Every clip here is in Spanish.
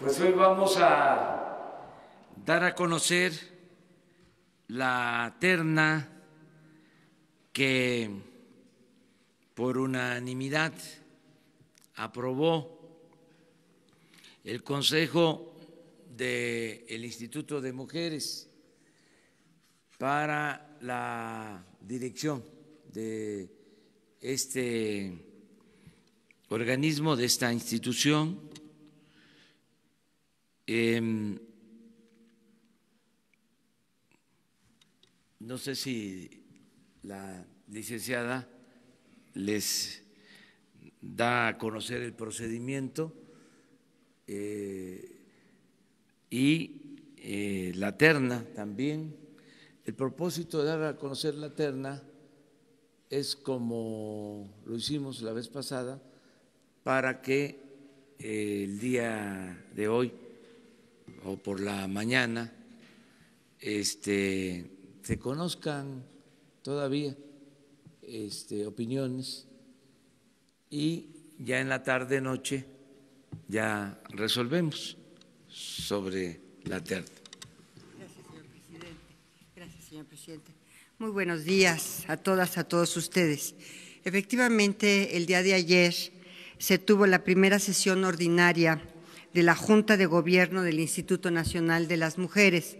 Pues hoy vamos a dar a conocer la terna que por unanimidad aprobó el Consejo del Instituto de Mujeres para la dirección de este organismo, de esta institución. No sé si la licenciada les da a conocer el procedimiento y la terna también. El propósito de dar a conocer la terna es, como lo hicimos la vez pasada, para que el día de hoy o por la mañana se conozcan todavía opiniones y ya en la tarde noche ya resolvemos sobre la terna. Gracias, señor presidente. Gracias, señor presidente. Muy buenos días a todas, a todos ustedes. Efectivamente, el día de ayer se tuvo la primera sesión ordinaria de la Junta de Gobierno del Instituto Nacional de las Mujeres,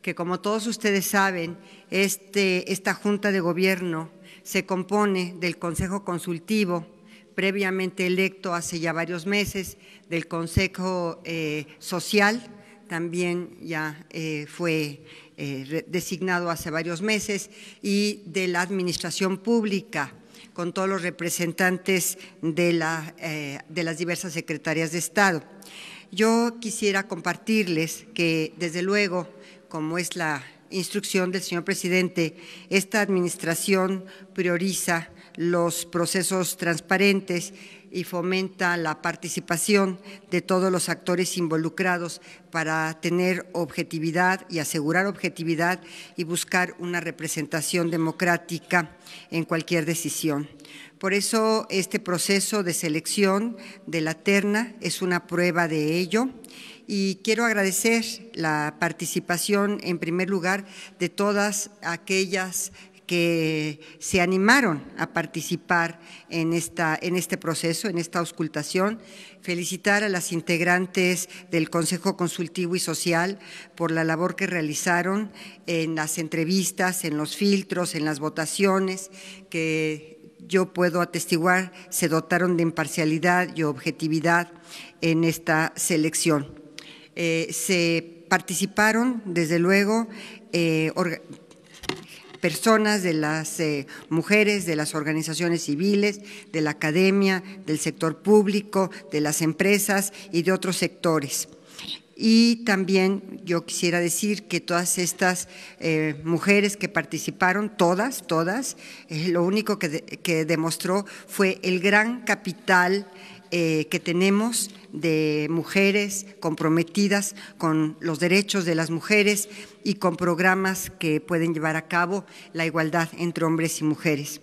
que, como todos ustedes saben, esta Junta de Gobierno se compone del Consejo Consultivo, previamente electo hace ya varios meses, del Consejo Social, también ya fue designado hace varios meses, y de la Administración Pública, con todos los representantes de las diversas secretarías de Estado. Yo quisiera compartirles que, desde luego, como es la instrucción del señor presidente, esta administración prioriza los procesos transparentes y fomenta la participación de todos los actores involucrados para tener objetividad y asegurar objetividad y buscar una representación democrática en cualquier decisión. Por eso, este proceso de selección de la terna es una prueba de ello. Y quiero agradecer la participación, en primer lugar, de todas aquellas que se animaron a participar en este proceso, en esta auscultación. Felicitar a las integrantes del Consejo Consultivo y Social por la labor que realizaron en las entrevistas, en los filtros, en las votaciones, que yo puedo atestiguar se dotaron de imparcialidad y objetividad en esta selección. Se participaron, desde luego, personas de las mujeres, de las organizaciones civiles, de la academia, del sector público, de las empresas y de otros sectores. Y también yo quisiera decir que todas estas mujeres que participaron, todas, lo único que demostró fue el gran capital que tenemos de mujeres comprometidas con los derechos de las mujeres y con programas que pueden llevar a cabo la igualdad entre hombres y mujeres.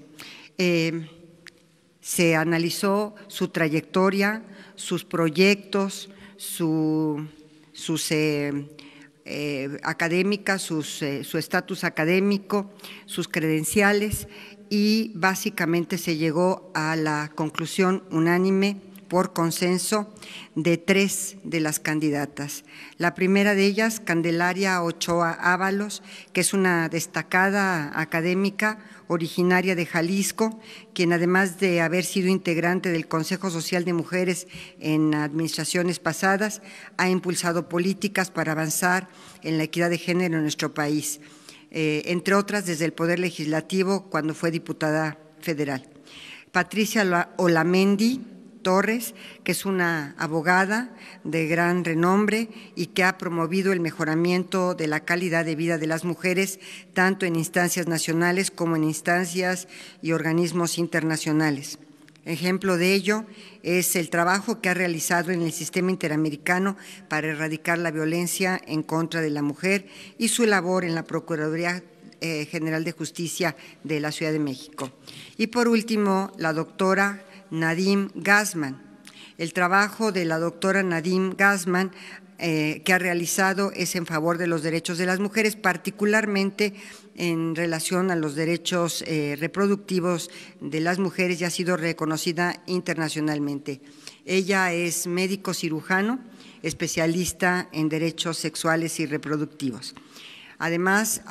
Se analizó su trayectoria, sus proyectos, sus académicas, su estatus académico, sus credenciales, y básicamente se llegó a la conclusión unánime por consenso de 3 de las candidatas. La primera de ellas, Candelaria Ochoa Ábalos, que es una destacada académica originaria de Jalisco, quien, además de haber sido integrante del Consejo Social de Mujeres en administraciones pasadas, ha impulsado políticas para avanzar en la equidad de género en nuestro país, entre otras desde el Poder Legislativo cuando fue diputada federal. Patricia Olamendi Torres, que es una abogada de gran renombre y que ha promovido el mejoramiento de la calidad de vida de las mujeres, tanto en instancias nacionales como en instancias y organismos internacionales. Ejemplo de ello es el trabajo que ha realizado en el Sistema Interamericano para erradicar la violencia en contra de la mujer y su labor en la Procuraduría General de Justicia de la Ciudad de México. Y por último, la doctora Nadim Gassman, El trabajo de la doctora Nadine Gassman que ha realizado es en favor de los derechos de las mujeres, particularmente en relación a los derechos reproductivos de las mujeres, y ha sido reconocida internacionalmente. Ella es médico cirujano, especialista en derechos sexuales y reproductivos. Además,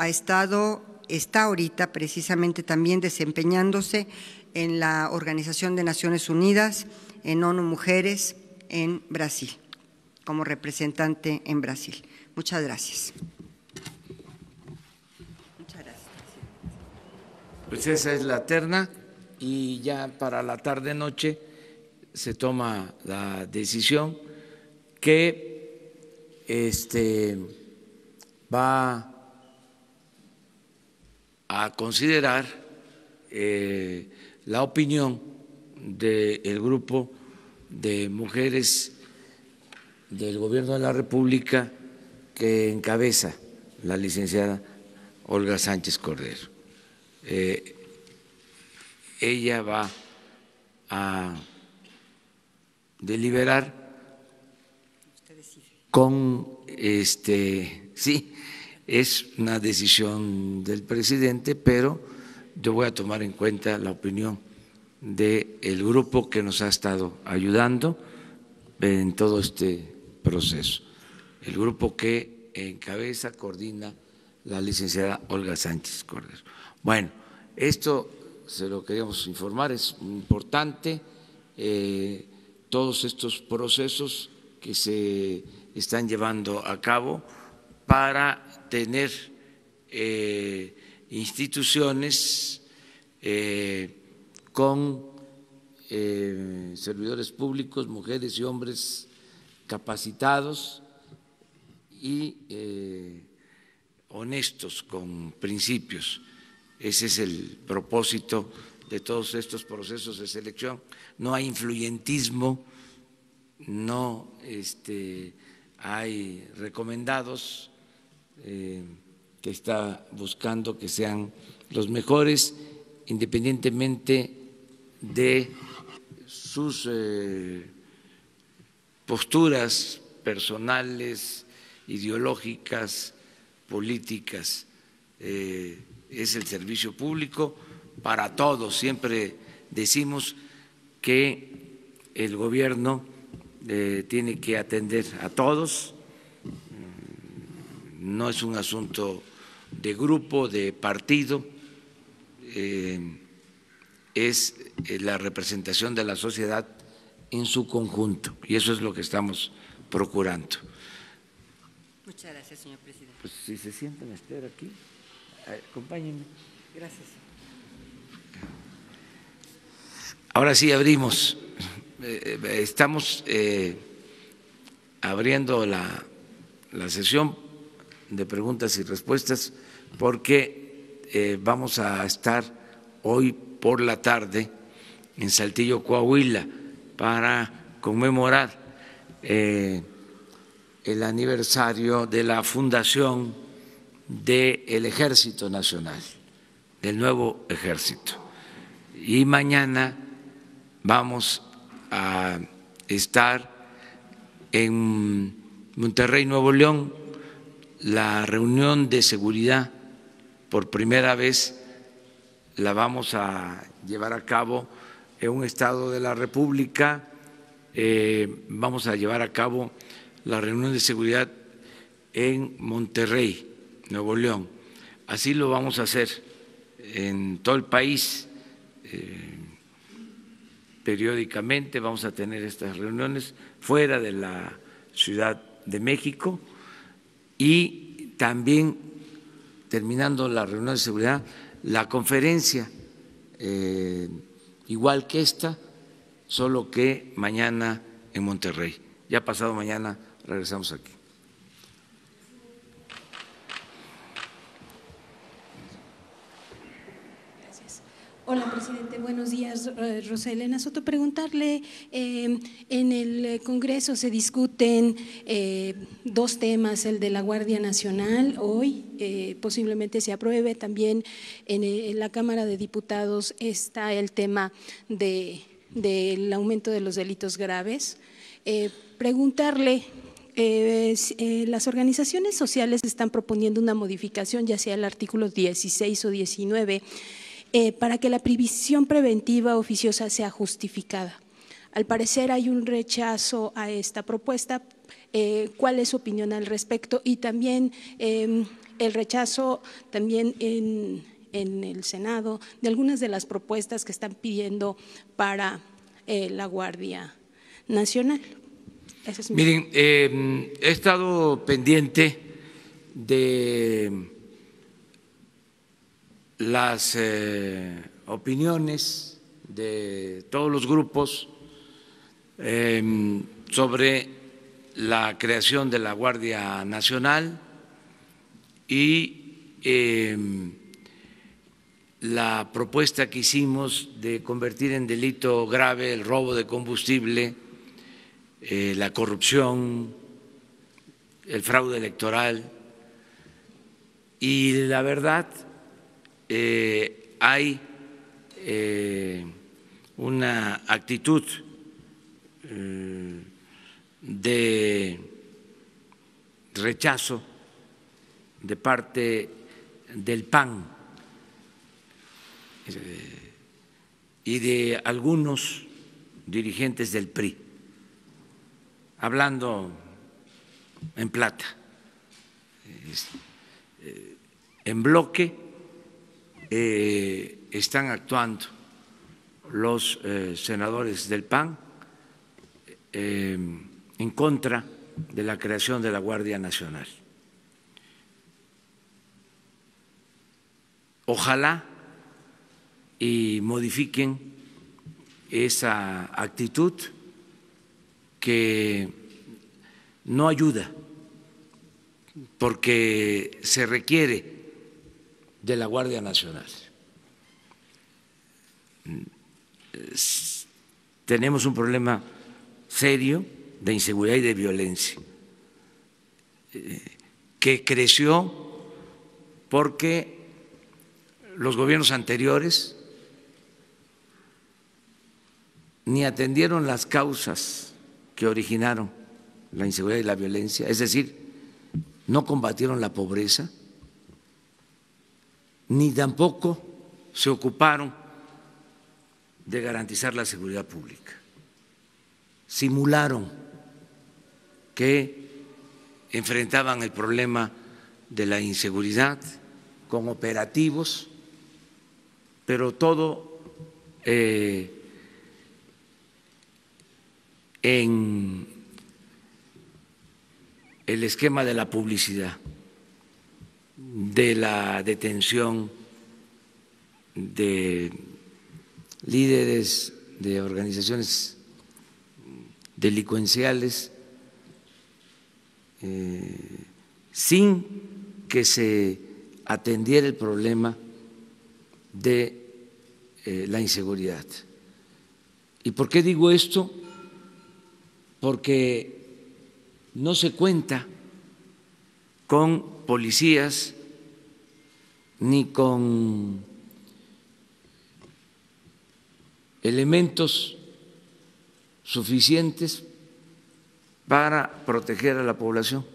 está ahorita precisamente también desempeñándose en la Organización de Naciones Unidas, en ONU Mujeres, en Brasil, como representante en Brasil. Muchas gracias. Muchas gracias. Pues esa es la terna y ya para la tarde-noche se toma la decisión que va a considerar la opinión del grupo de mujeres del Gobierno de la República que encabeza la licenciada Olga Sánchez Cordero. Ella va a deliberar con sí, es una decisión del presidente, pero yo voy a tomar en cuenta la opinión del grupo que nos ha estado ayudando en todo este proceso, el grupo que encabeza, coordina la licenciada Olga Sánchez Cordero. Bueno, esto se lo queríamos informar, es importante, todos estos procesos que se están llevando a cabo para tener instituciones con servidores públicos, mujeres y hombres capacitados y honestos, con principios. Ese es el propósito de todos estos procesos de selección. No hay influyentismo, no hay recomendados, que está buscando que sean los mejores, independientemente de sus posturas personales, ideológicas, políticas. Es el servicio público para todos. Siempre decimos que el gobierno tiene que atender a todos, no es un asunto de grupo, de partido, es la representación de la sociedad en su conjunto y eso es lo que estamos procurando. Muchas gracias, señor presidente. Pues si se sientan a esperar aquí, acompáñenme. Gracias. Ahora sí abrimos, estamos abriendo la sesión de preguntas y respuestas porque vamos a estar hoy por la tarde en Saltillo, Coahuila, para conmemorar el aniversario de la fundación del Ejército Nacional, del nuevo ejército. Y mañana vamos a estar en Monterrey, Nuevo León, la reunión de seguridad por primera vez la vamos a llevar a cabo en un estado de la República, vamos a llevar a cabo la reunión de seguridad en Monterrey, Nuevo León. Así lo vamos a hacer en todo el país. Periódicamente vamos a tener estas reuniones fuera de la Ciudad de México y también, terminando la reunión de seguridad, la conferencia, igual que esta, solo que mañana en Monterrey. Ya pasado mañana regresamos aquí. Hola, presidente. Buenos días. Rosa Elena Soto. Preguntarle, en el Congreso se discuten dos temas, el de la Guardia Nacional hoy, posiblemente se apruebe, también en la Cámara de Diputados está el tema de del aumento de los delitos graves. Preguntarle, las organizaciones sociales están proponiendo una modificación, ya sea el artículo 16 o 19, para que la prisión preventiva oficiosa sea justificada. Al parecer hay un rechazo a esta propuesta. ¿Cuál es su opinión al respecto? Y también el rechazo también en el Senado de algunas de las propuestas que están pidiendo para la Guardia Nacional. Ese es Miren, he estado pendiente de las opiniones de todos los grupos sobre la creación de la Guardia Nacional y la propuesta que hicimos de convertir en delito grave el robo de combustible, la corrupción, el fraude electoral. Y la verdad, hay una actitud de rechazo de parte del PAN y de algunos dirigentes del PRI, hablando en plata, en bloque están actuando los senadores del PAN en contra de la creación de la Guardia Nacional. Ojalá y modifiquen esa actitud que no ayuda, porque se requiere de la Guardia Nacional. Tenemos un problema serio de inseguridad y de violencia que creció porque los gobiernos anteriores ni atendieron las causas que originaron la inseguridad y la violencia, es decir, no combatieron la pobreza, ni tampoco se ocuparon de garantizar la seguridad pública. Simularon que enfrentaban el problema de la inseguridad con operativos, pero todo en el esquema de la publicidad, de la detención de líderes de organizaciones delincuenciales sin que se atendiera el problema de la inseguridad. ¿Y por qué digo esto? Porque no se cuenta con policías ni con elementos suficientes para proteger a la población.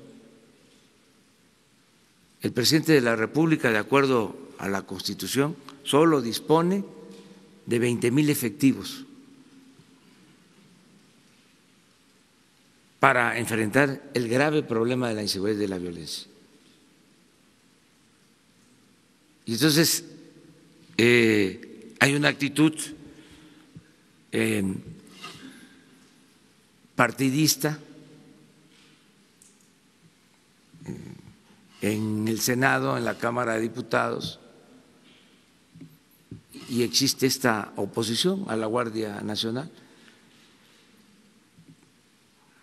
El presidente de la República, de acuerdo a la Constitución, solo dispone de 20,000 efectivos para enfrentar el grave problema de la inseguridad y de la violencia. Y entonces hay una actitud partidista en el Senado, en la Cámara de Diputados, y existe esta oposición a la Guardia Nacional.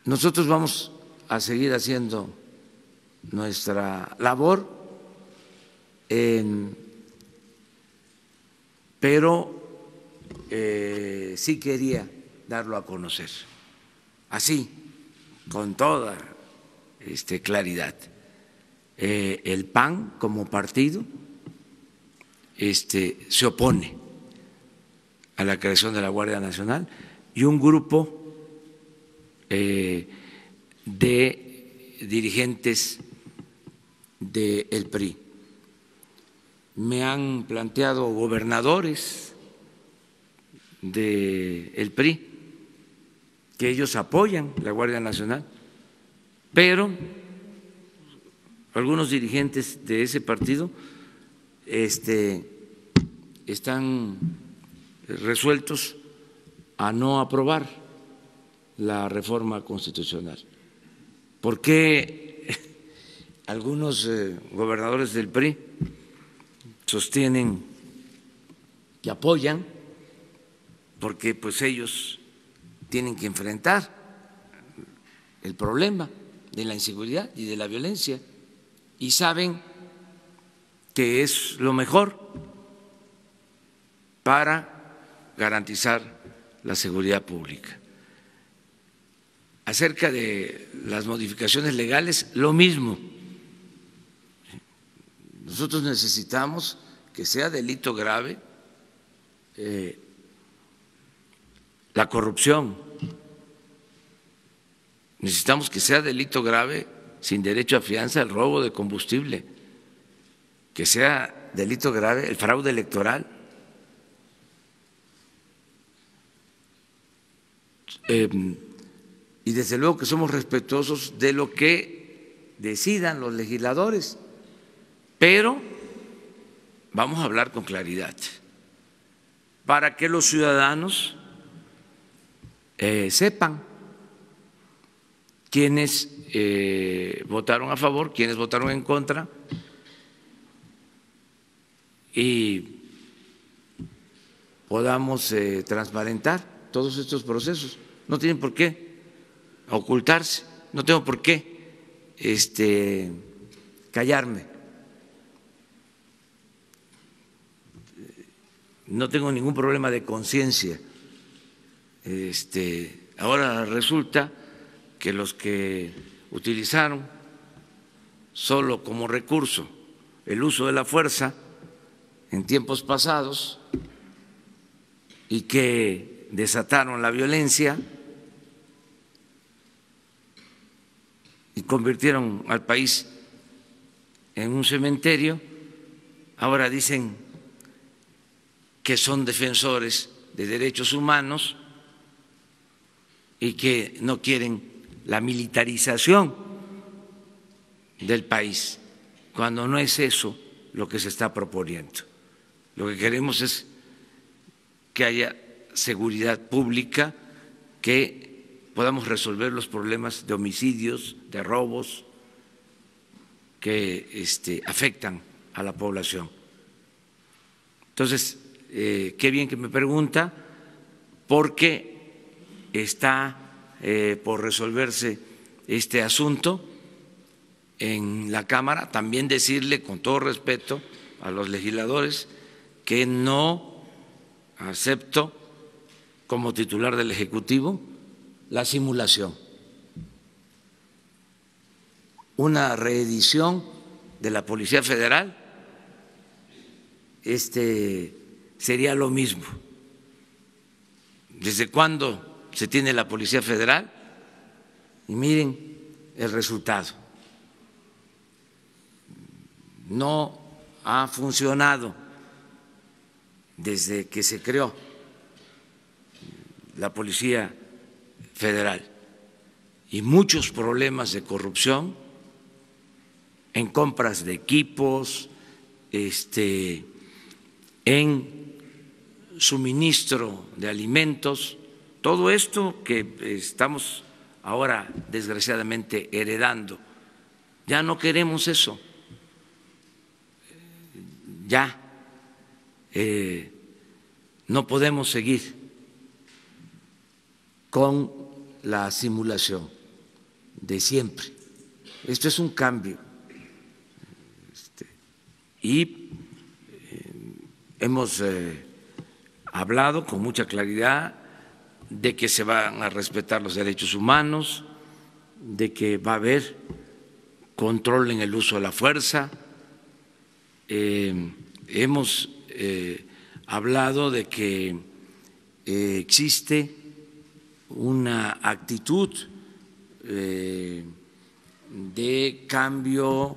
Nosotros vamos a seguir haciendo nuestra labor, pero sí quería darlo a conocer, así, con toda claridad. El PAN como partido se opone a la creación de la Guardia Nacional y un grupo de dirigentes del PRI. Me han planteado gobernadores del PRI que ellos apoyan la Guardia Nacional, pero algunos dirigentes de ese partido están resueltos a no aprobar la reforma constitucional. ¿Por qué algunos gobernadores del PRI sostienen que apoyan? Porque pues ellos tienen que enfrentar el problema de la inseguridad y de la violencia y saben que es lo mejor para garantizar la seguridad pública. Acerca de las modificaciones legales, lo mismo. Nosotros necesitamos que sea delito grave la corrupción. Necesitamos que sea delito grave sin derecho a fianza el robo de combustible, que sea delito grave el fraude electoral. Y desde luego que somos respetuosos de lo que decidan los legisladores, pero vamos a hablar con claridad para que los ciudadanos sepan quiénes votaron a favor, quiénes votaron en contra y podamos transparentar todos estos procesos. No tienen por qué ocultarse, no tengo por qué callarme. No tengo ningún problema de conciencia. Ahora resulta que los que utilizaron solo como recurso el uso de la fuerza en tiempos pasados y que desataron la violencia y convirtieron al país en un cementerio, ahora dicen que son defensores de derechos humanos y que no quieren la militarización del país, cuando no es eso lo que se está proponiendo. Lo que queremos es que haya seguridad pública, que podamos resolver los problemas de homicidios, de robos que afectan a la población. Entonces, qué bien que me pregunta, porque está por resolverse este asunto en la Cámara. También decirle con todo respeto a los legisladores que no acepto como titular del Ejecutivo la simulación. Una reedición de la Policía Federal sería lo mismo. ¿Desde cuándo se tiene la Policía Federal? Y miren el resultado. No ha funcionado desde que se creó la Policía Federal y muchos problemas de corrupción en compras de equipos, en suministro de alimentos, todo esto que estamos ahora desgraciadamente heredando. Ya no queremos eso, ya no podemos seguir con la simulación de siempre. Esto es un cambio y hemos hablado con mucha claridad de que se van a respetar los derechos humanos, de que va a haber control en el uso de la fuerza. Hemos hablado de que existe una actitud de cambio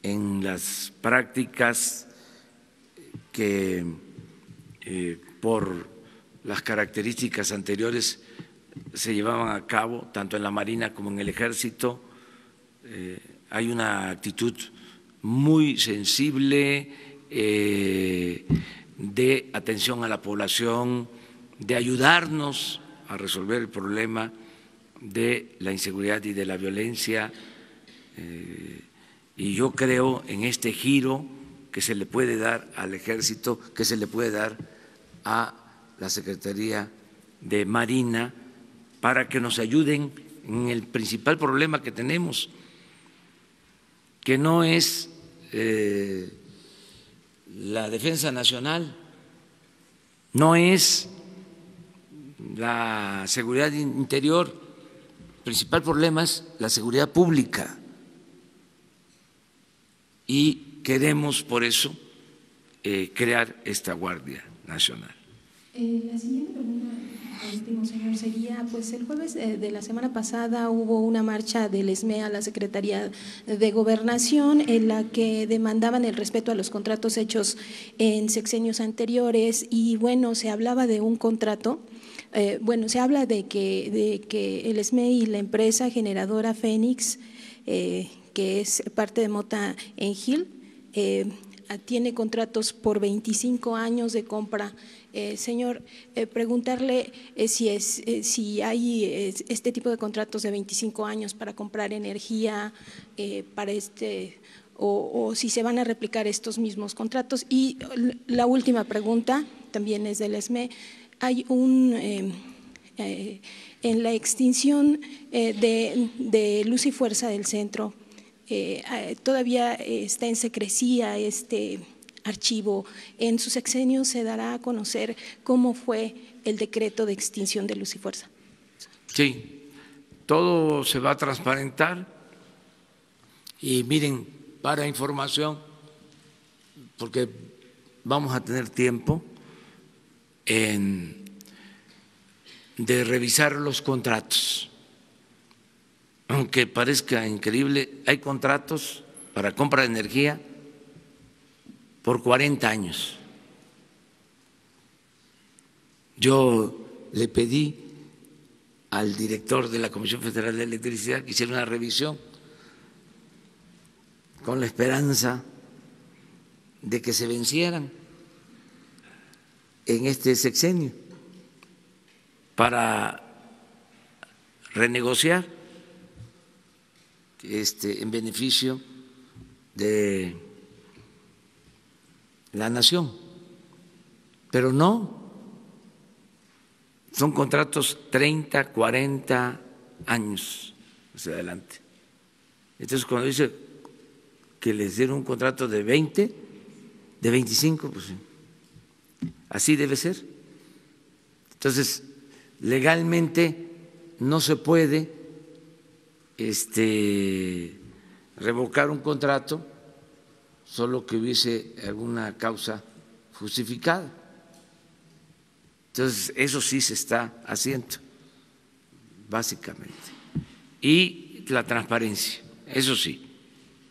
en las prácticas que por las características anteriores se llevaban a cabo tanto en la Marina como en el Ejército. Hay una actitud muy sensible de atención a la población, de ayudarnos a resolver el problema de la inseguridad y de la violencia. Y yo creo en este giro que se le puede dar al Ejército, que se le puede dar a la Secretaría de Marina, para que nos ayuden en el principal problema que tenemos, que no es la defensa nacional, no es la seguridad interior, el principal problema es la seguridad pública. Y queremos por eso crear esta Guardia Nacional. La siguiente pregunta, último, señor, sería, pues el jueves de la semana pasada hubo una marcha del ESME a la Secretaría de Gobernación en la que demandaban el respeto a los contratos hechos en sexenios anteriores y bueno, se hablaba de un contrato, se habla de que el ESME y la empresa generadora Fénix, que es parte de Mota Engil, tiene contratos por 25 años de compra. Señor, preguntarle si hay este tipo de contratos de 25 años para comprar energía para o si se van a replicar estos mismos contratos. Y la última pregunta también es del ESME. Hay en la extinción de Luz y Fuerza del Centro, todavía está en secrecía este archivo. En su sexenio se dará a conocer cómo fue el decreto de extinción de Luz y Fuerza. Sí, todo se va a transparentar y miren, para información, porque vamos a tener tiempo de revisar los contratos. Aunque parezca increíble, hay contratos para compra de energía por 40 años. Yo le pedí al director de la Comisión Federal de Electricidad que hiciera una revisión con la esperanza de que se vencieran en este sexenio para renegociar en beneficio de la nación, pero no, son contratos 30, 40 años hacia adelante. Entonces, cuando dice que les dieron un contrato de 20, de 25, pues así debe ser. Entonces, legalmente no se puede revocar un contrato solo que hubiese alguna causa justificada. Entonces, eso sí se está haciendo, básicamente. Y la transparencia, eso sí,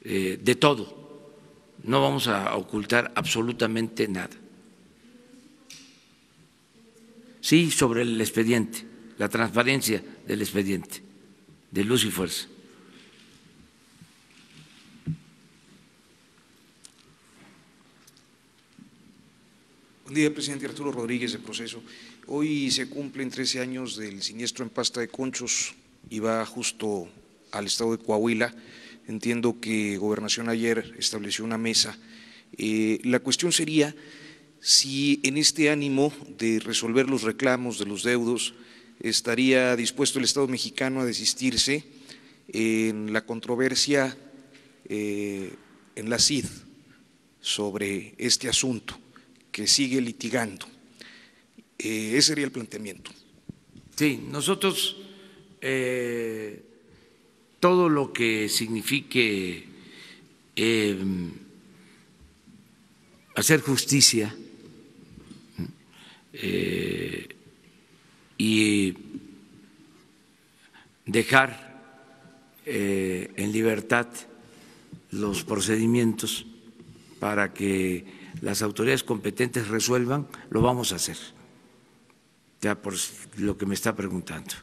de todo. No vamos a ocultar absolutamente nada. Sí, sobre el expediente, la transparencia del expediente de Luz y Fuerza. Buen día, presidente. Arturo Rodríguez, de Proceso. Hoy se cumplen 13 años del siniestro en Pasta de Conchos y va justo al estado de Coahuila. Entiendo que Gobernación ayer estableció una mesa. La cuestión sería si en este ánimo de resolver los reclamos de los deudos estaría dispuesto el Estado mexicano a desistirse en la controversia en la CID sobre este asunto que sigue litigando. Ese sería el planteamiento. Sí, nosotros todo lo que signifique hacer justicia y dejar en libertad los procedimientos para que las autoridades competentes resuelvan, lo vamos a hacer. Ya por lo que me está preguntando.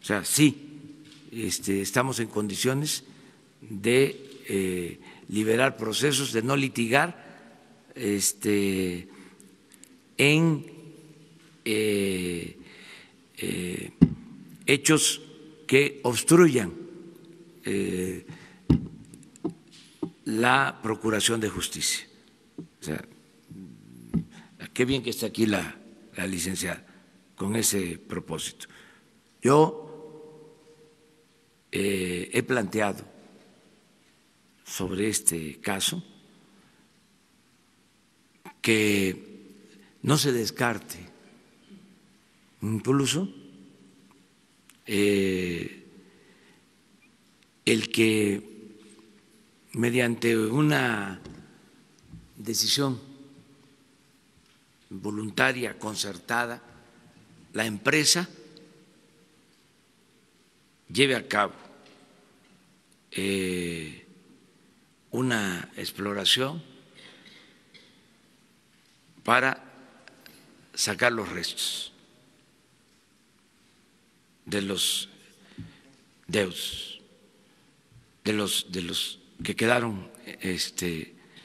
O sea, sí, estamos en condiciones de liberar procesos, de no litigar en hechos que obstruyan la procuración de justicia. O sea, qué bien que está aquí la licenciada con ese propósito. Yo he planteado sobre este caso que no se descarte incluso el que mediante una decisión voluntaria, concertada, la empresa lleve a cabo una exploración para sacar los restos de los deudos, de los que quedaron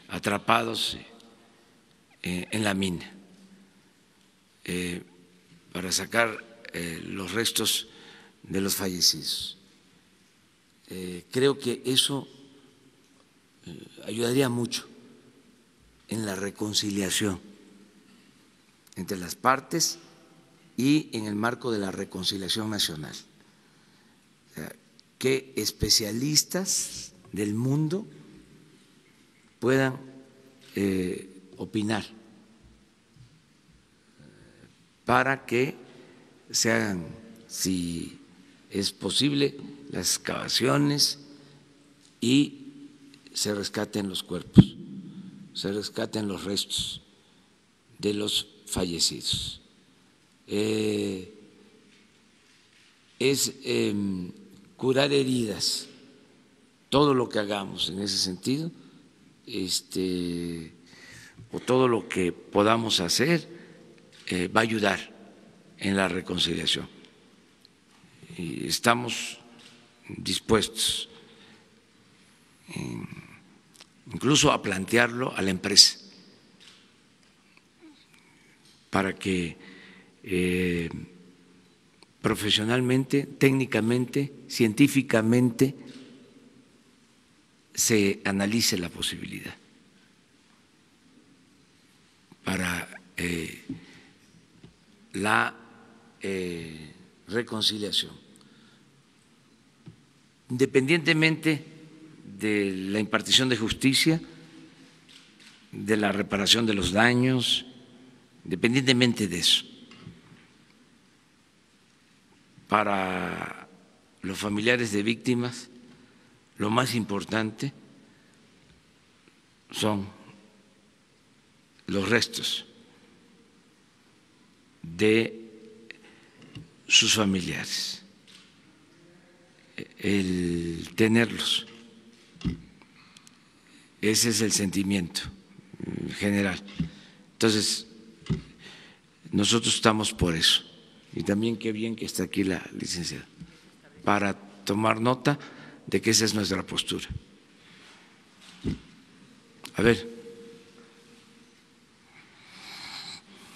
atrapados en la mina, para sacar los restos de los fallecidos. Creo que eso ayudaría mucho en la reconciliación entre las partes y en el marco de la reconciliación nacional. Que especialistas del mundo puedan opinar para que se hagan, si es posible, las excavaciones y se rescaten los cuerpos, se rescaten los restos de los fallecidos. Es curar heridas, todo lo que hagamos en ese sentido, o todo lo que podamos hacer va a ayudar en la reconciliación. Y estamos dispuestos incluso a plantearlo a la empresa para que profesionalmente, técnicamente, científicamente se analice la posibilidad para la reconciliación, independientemente de la impartición de justicia, de la reparación de los daños, independientemente de eso. Para los familiares de víctimas, lo más importante son los restos de sus familiares, el tenerlos. Ese es el sentimiento general. Entonces, nosotros estamos por eso. Y también qué bien que está aquí la licenciada, para tomar nota de que esa es nuestra postura. A ver.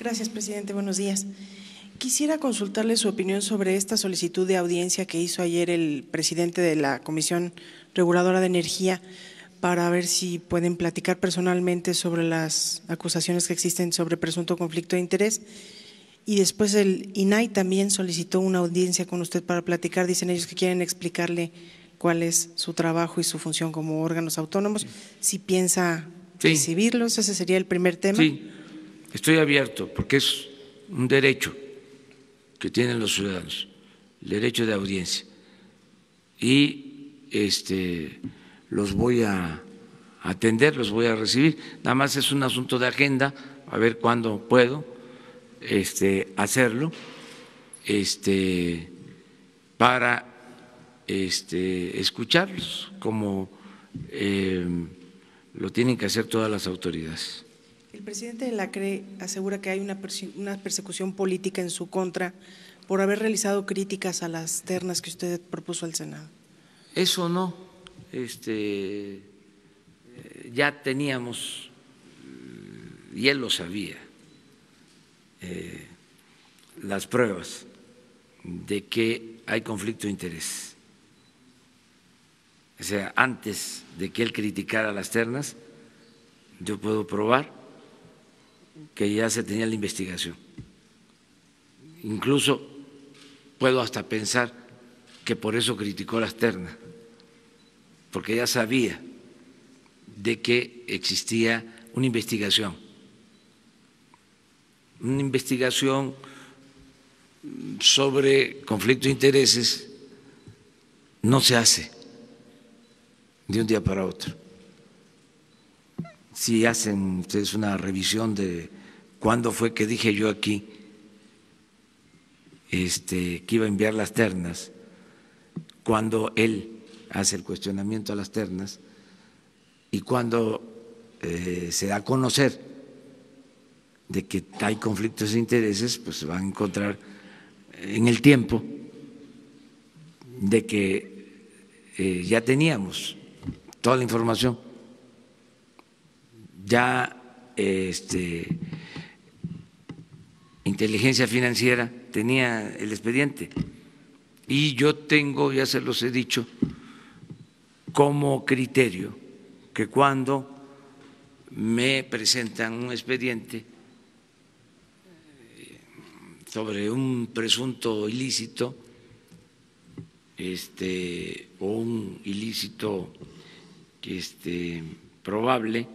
Gracias, presidente. Buenos días. Quisiera consultarle su opinión sobre esta solicitud de audiencia que hizo ayer el presidente de la Comisión Reguladora de Energía, para ver si pueden platicar personalmente sobre las acusaciones que existen sobre presunto conflicto de interés. Y después el INAI también solicitó una audiencia con usted para platicar. Dicen ellos que quieren explicarle cuál es su trabajo y su función como órganos autónomos. Si piensa recibirlos, ese sería el primer tema. Sí, estoy abierto porque es un derecho que tienen los ciudadanos, el derecho de audiencia. Y los voy a atender, los voy a recibir. Nada más es un asunto de agenda, a ver cuándo puedo. hacerlo para escucharlos como lo tienen que hacer todas las autoridades. El presidente de la CRE asegura que hay una persecución política en su contra por haber realizado críticas a las ternas que usted propuso al Senado. Eso no, ya teníamos, y él lo sabía, las pruebas de que hay conflicto de interés. O sea, antes de que él criticara las ternas, yo puedo probar que ya se tenía la investigación. Incluso puedo hasta pensar que por eso criticó las ternas, porque ya sabía de que existía una investigación sobre conflicto de intereses. No se hace de un día para otro. Si hacen ustedes una revisión de cuándo fue que dije yo aquí que iba a enviar las ternas, cuando él hace el cuestionamiento a las ternas y cuando se da a conocer de que hay conflictos de intereses, pues se van a encontrar en el tiempo de que ya teníamos toda la información, ya Inteligencia Financiera tenía el expediente y yo tengo, ya se los he dicho, como criterio que cuando me presentan un expediente sobre un presunto ilícito o un ilícito probable,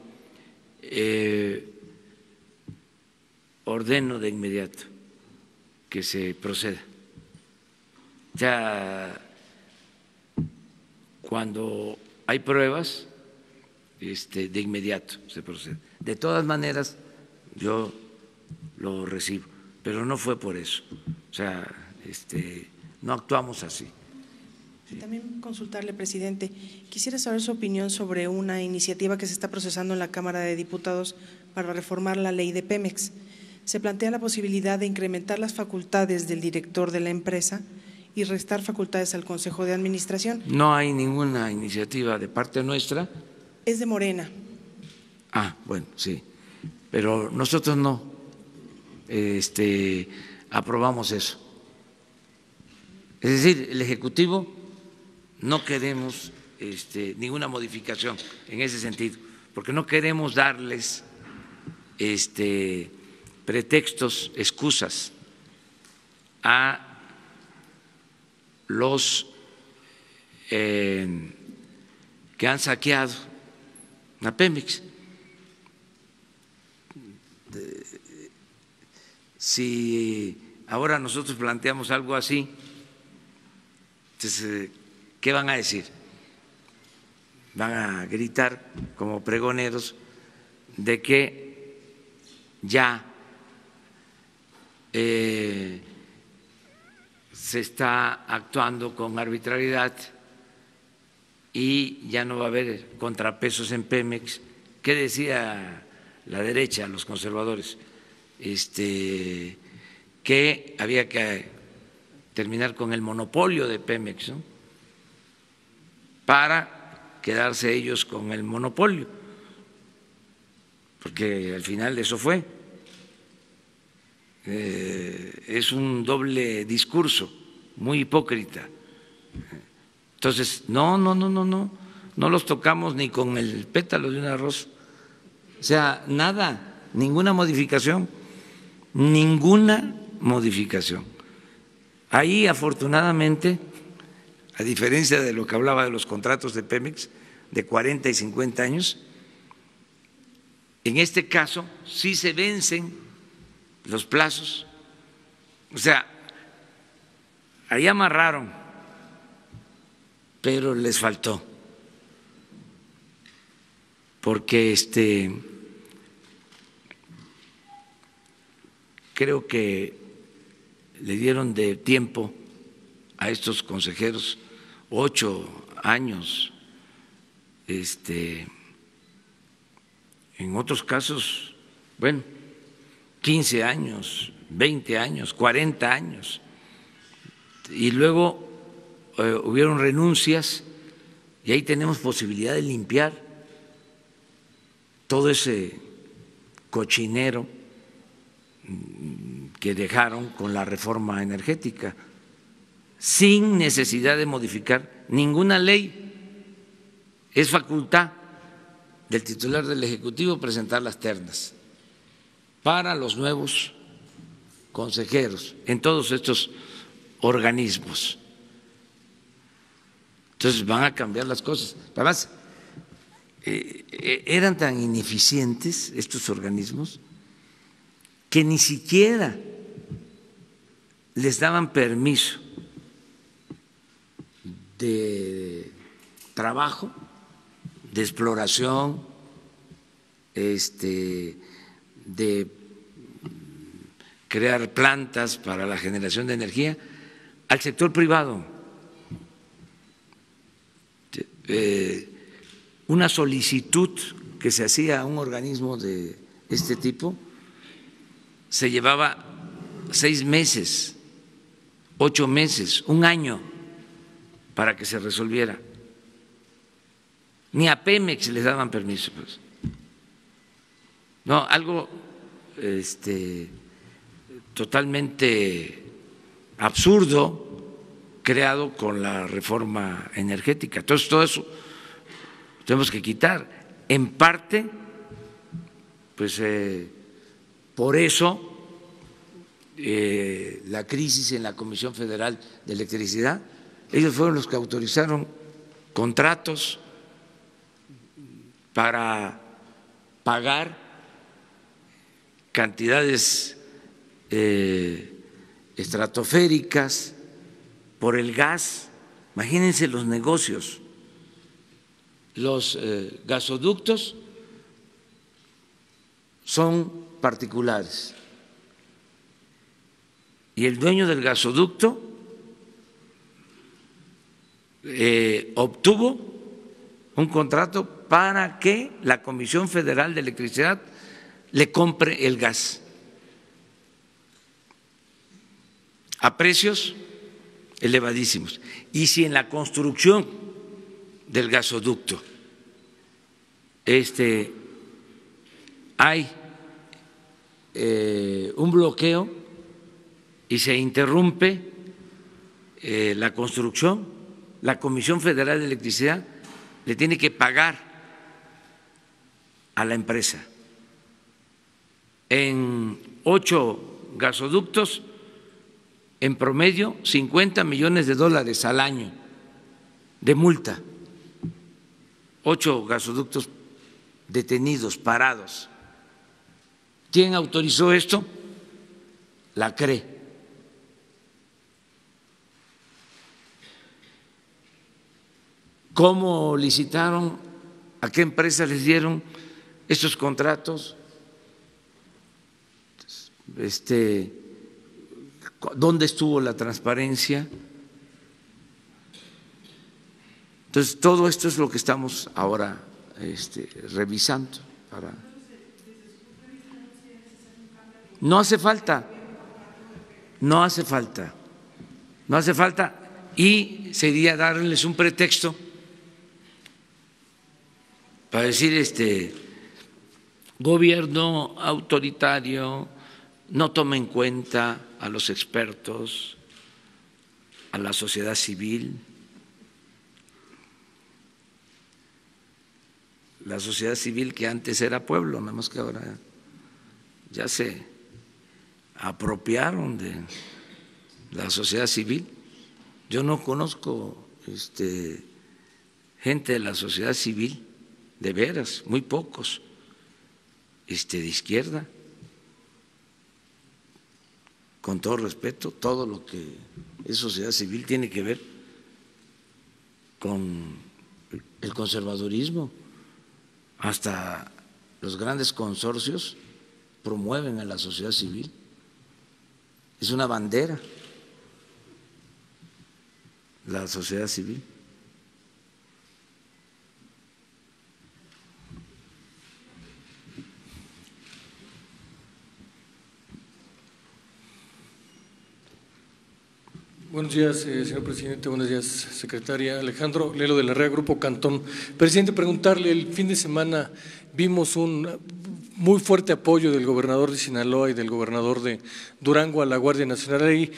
ordeno de inmediato que se proceda. Ya cuando hay pruebas, de inmediato se procede. De todas maneras, yo lo recibo, pero no fue por eso. O sea, no actuamos así. También consultarle, presidente, quisiera saber su opinión sobre una iniciativa que se está procesando en la Cámara de Diputados para reformar la ley de Pemex. Se plantea la posibilidad de incrementar las facultades del director de la empresa y restar facultades al Consejo de Administración. No hay ninguna iniciativa de parte nuestra. Es de Morena. Ah, bueno, sí, pero nosotros no aprobamos eso. Es decir, el Ejecutivo no queremos ninguna modificación en ese sentido, porque no queremos darles pretextos, excusas a los que han saqueado a Pemex. Si ahora nosotros planteamos algo así, entonces, ¿qué van a decir? Van a gritar como pregoneros de que ya se está actuando con arbitrariedad y ya no va a haber contrapesos en Pemex. ¿Qué decía la derecha, los conservadores? Que había que terminar con el monopolio de Pemex, ¿no?, para quedarse ellos con el monopolio, porque al final eso fue. Es un doble discurso, muy hipócrita. Entonces, no los tocamos ni con el pétalo de una rosa. O sea, nada, ninguna modificación. Ahí, afortunadamente, a diferencia de lo que hablaba de los contratos de Pemex de 40 y 50 años, en este caso sí se vencen los plazos. O sea, ahí amarraron, pero les faltó, porque creo que le dieron de tiempo a estos consejeros 8 años, en otros casos, bueno, 15 años, 20 años, 40 años, y luego hubieron renuncias y ahí tenemos posibilidad de limpiar todo ese cochinero que dejaron con la reforma energética, sin necesidad de modificar ninguna ley. Es facultad del titular del Ejecutivo presentar las ternas para los nuevos consejeros en todos estos organismos. Entonces van a cambiar las cosas. Además, eran tan ineficientes estos organismos que ni siquiera les daban permiso de trabajo, de exploración, de crear plantas para la generación de energía al sector privado. Una solicitud que se hacía a un organismo de este tipo se llevaba 6 meses, 8 meses, 1 año para que se resolviera. Ni a Pemex les daban permiso, pues. No, algo totalmente absurdo creado con la reforma energética. Entonces, todo eso tenemos que quitar. En parte, pues por eso la crisis en la Comisión Federal de Electricidad, ellos fueron los que autorizaron contratos para pagar cantidades estratosféricas por el gas. Imagínense los negocios. Los gasoductos son particulares y el dueño del gasoducto obtuvo un contrato para que la Comisión Federal de Electricidad le compre el gas a precios elevadísimos. Y si en la construcción del gasoducto hay un bloqueo y se interrumpe la construcción, la Comisión Federal de Electricidad le tiene que pagar a la empresa. En 8 gasoductos, en promedio, $50 millones al año de multa. 8 gasoductos detenidos, parados. ¿Quién autorizó esto? La CRE. ¿Cómo licitaron? ¿A qué empresas les dieron estos contratos? ¿Dónde estuvo la transparencia? Entonces, todo esto es lo que estamos ahora revisando. No hace falta, y sería darles un pretexto para decir gobierno autoritario, no toma en cuenta a los expertos, a la sociedad civil. La sociedad civil que antes era pueblo, nada más que ahora ya se apropiaron de la sociedad civil. Yo no conozco gente de la sociedad civil, de veras, muy pocos, de izquierda. Con todo respeto, todo lo que es sociedad civil tiene que ver con el conservadurismo. Hasta los grandes consorcios promueven a la sociedad civil es una bandera la sociedad civil. Buenos días, señor presidente. Buenos días, secretaria. Alejandro Lelo de la Rea, Grupo Cantón. Presidente, preguntarle, el fin de semana vimos un muy fuerte apoyo del gobernador de Sinaloa y del gobernador de Durango a la Guardia Nacional.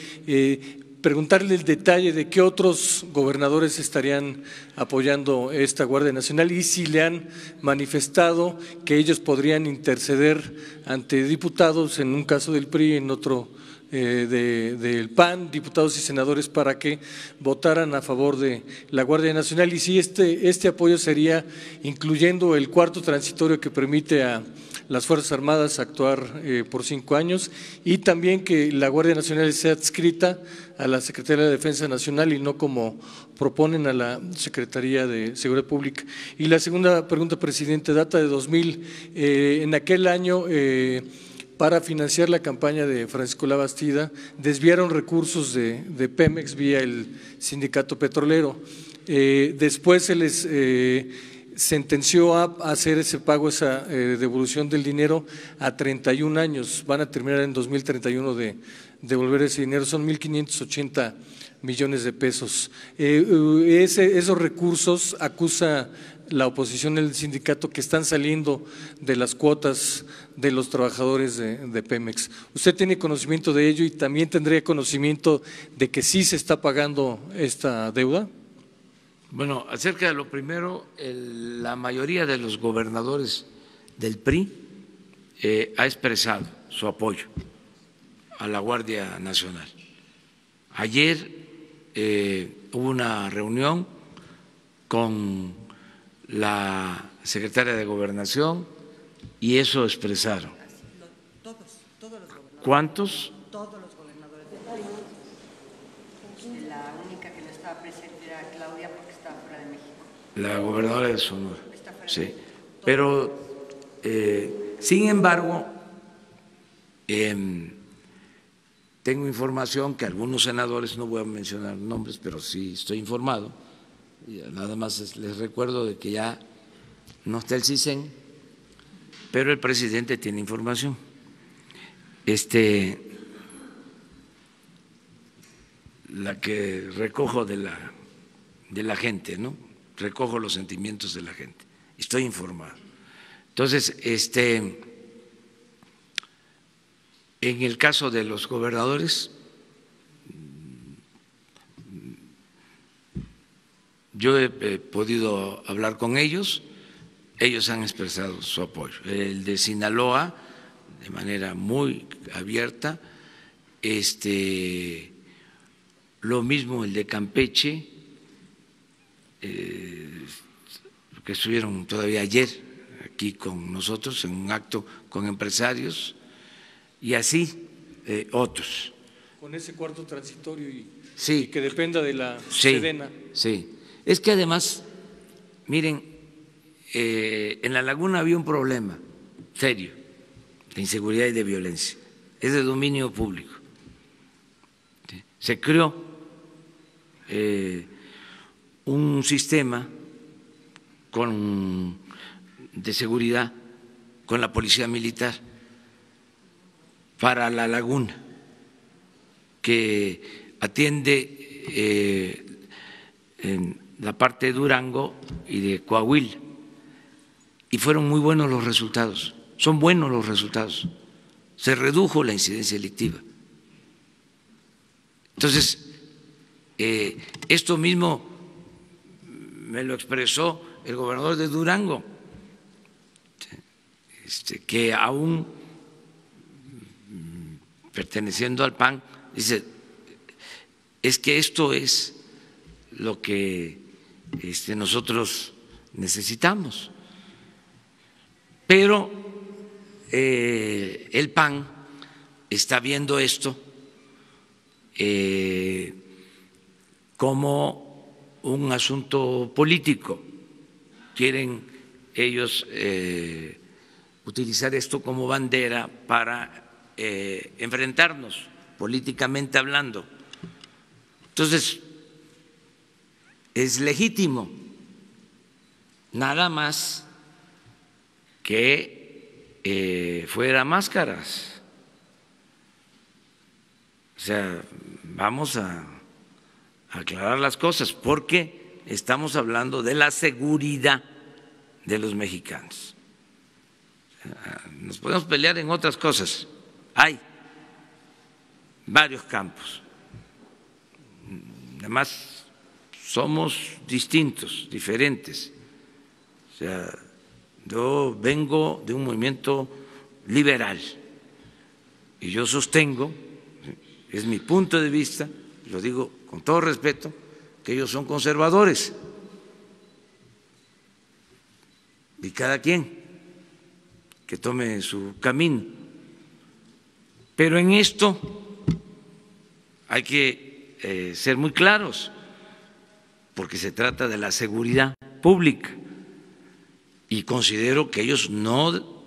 Preguntarle el detalle de qué otros gobernadores estarían apoyando esta Guardia Nacional y si le han manifestado que ellos podrían interceder ante diputados, en un caso del PRI, en otro del PAN, diputados y senadores, para que votaran a favor de la Guardia Nacional, y si este apoyo sería incluyendo el cuarto transitorio que permite a las Fuerzas Armadas actuar por 5 años, y también que la Guardia Nacional sea adscrita a la Secretaría de Defensa Nacional y no como proponen a la Secretaría de Seguridad Pública. Y la segunda pregunta, presidente, data de 2000, en aquel año para financiar la campaña de Francisco Labastida, desviaron recursos de Pemex vía el sindicato petrolero. Después se les sentenció a hacer ese pago, esa devolución del dinero a 31 años. Van a terminar en 2031 de devolver ese dinero, son 1.580 millones de pesos. Esos recursos, acusa la oposición del sindicato, que están saliendo de las cuotas de los trabajadores de Pemex. ¿Usted tiene conocimiento de ello y también tendría conocimiento de que sí se está pagando esta deuda? Bueno, acerca de lo primero, la mayoría de los gobernadores del PRI ha expresado su apoyo a la Guardia Nacional. Ayer hubo una reunión con la secretaria de Gobernación y eso expresaron. Todos los gobernadores. ¿Cuántos? Todos los gobernadores del PRI. La única que no estaba presente era Claudia, porque estaba fuera de México. La gobernadora de Sonora. Sí, pero sin embargo, tengo información que algunos senadores, no voy a mencionar nombres, pero sí estoy informado. Nada más les recuerdo de que ya no está el CISEN, pero el presidente tiene información. La que recojo de la gente, ¿no? Recojo los sentimientos de la gente. Estoy informado. Entonces, en el caso de los gobernadores, yo he podido hablar con ellos, ellos han expresado su apoyo. El de Sinaloa, de manera muy abierta, lo mismo el de Campeche, que estuvieron todavía ayer aquí con nosotros en un acto con empresarios, y así otros. Con ese cuarto transitorio y que dependa de la Sedena. Sí. Es que además, miren, en La Laguna había un problema serio de inseguridad y de violencia, es de dominio público. Se creó un sistema de seguridad con la Policía Militar para La Laguna, que atiende en la parte de Durango y de Coahuila, y fueron muy buenos los resultados, son buenos los resultados, se redujo la incidencia delictiva. Entonces, esto mismo me lo expresó el gobernador de Durango, que aún perteneciendo al PAN, dice, es que esto es lo que nosotros necesitamos. Pero el PAN está viendo esto como un asunto político. Quieren ellos utilizar esto como bandera para enfrentarnos políticamente hablando. Entonces, es legítimo, nada más que fuera máscaras. O sea, vamos a aclarar las cosas porque estamos hablando de la seguridad de los mexicanos. Nos podemos pelear en otras cosas, hay varios campos, además somos distintos, diferentes. O sea, yo vengo de un movimiento liberal y yo sostengo, es mi punto de vista, lo digo con todo respeto, que ellos son conservadores y cada quien que tome su camino. Pero en esto hay que ser muy claros, porque se trata de la seguridad pública y considero que ellos no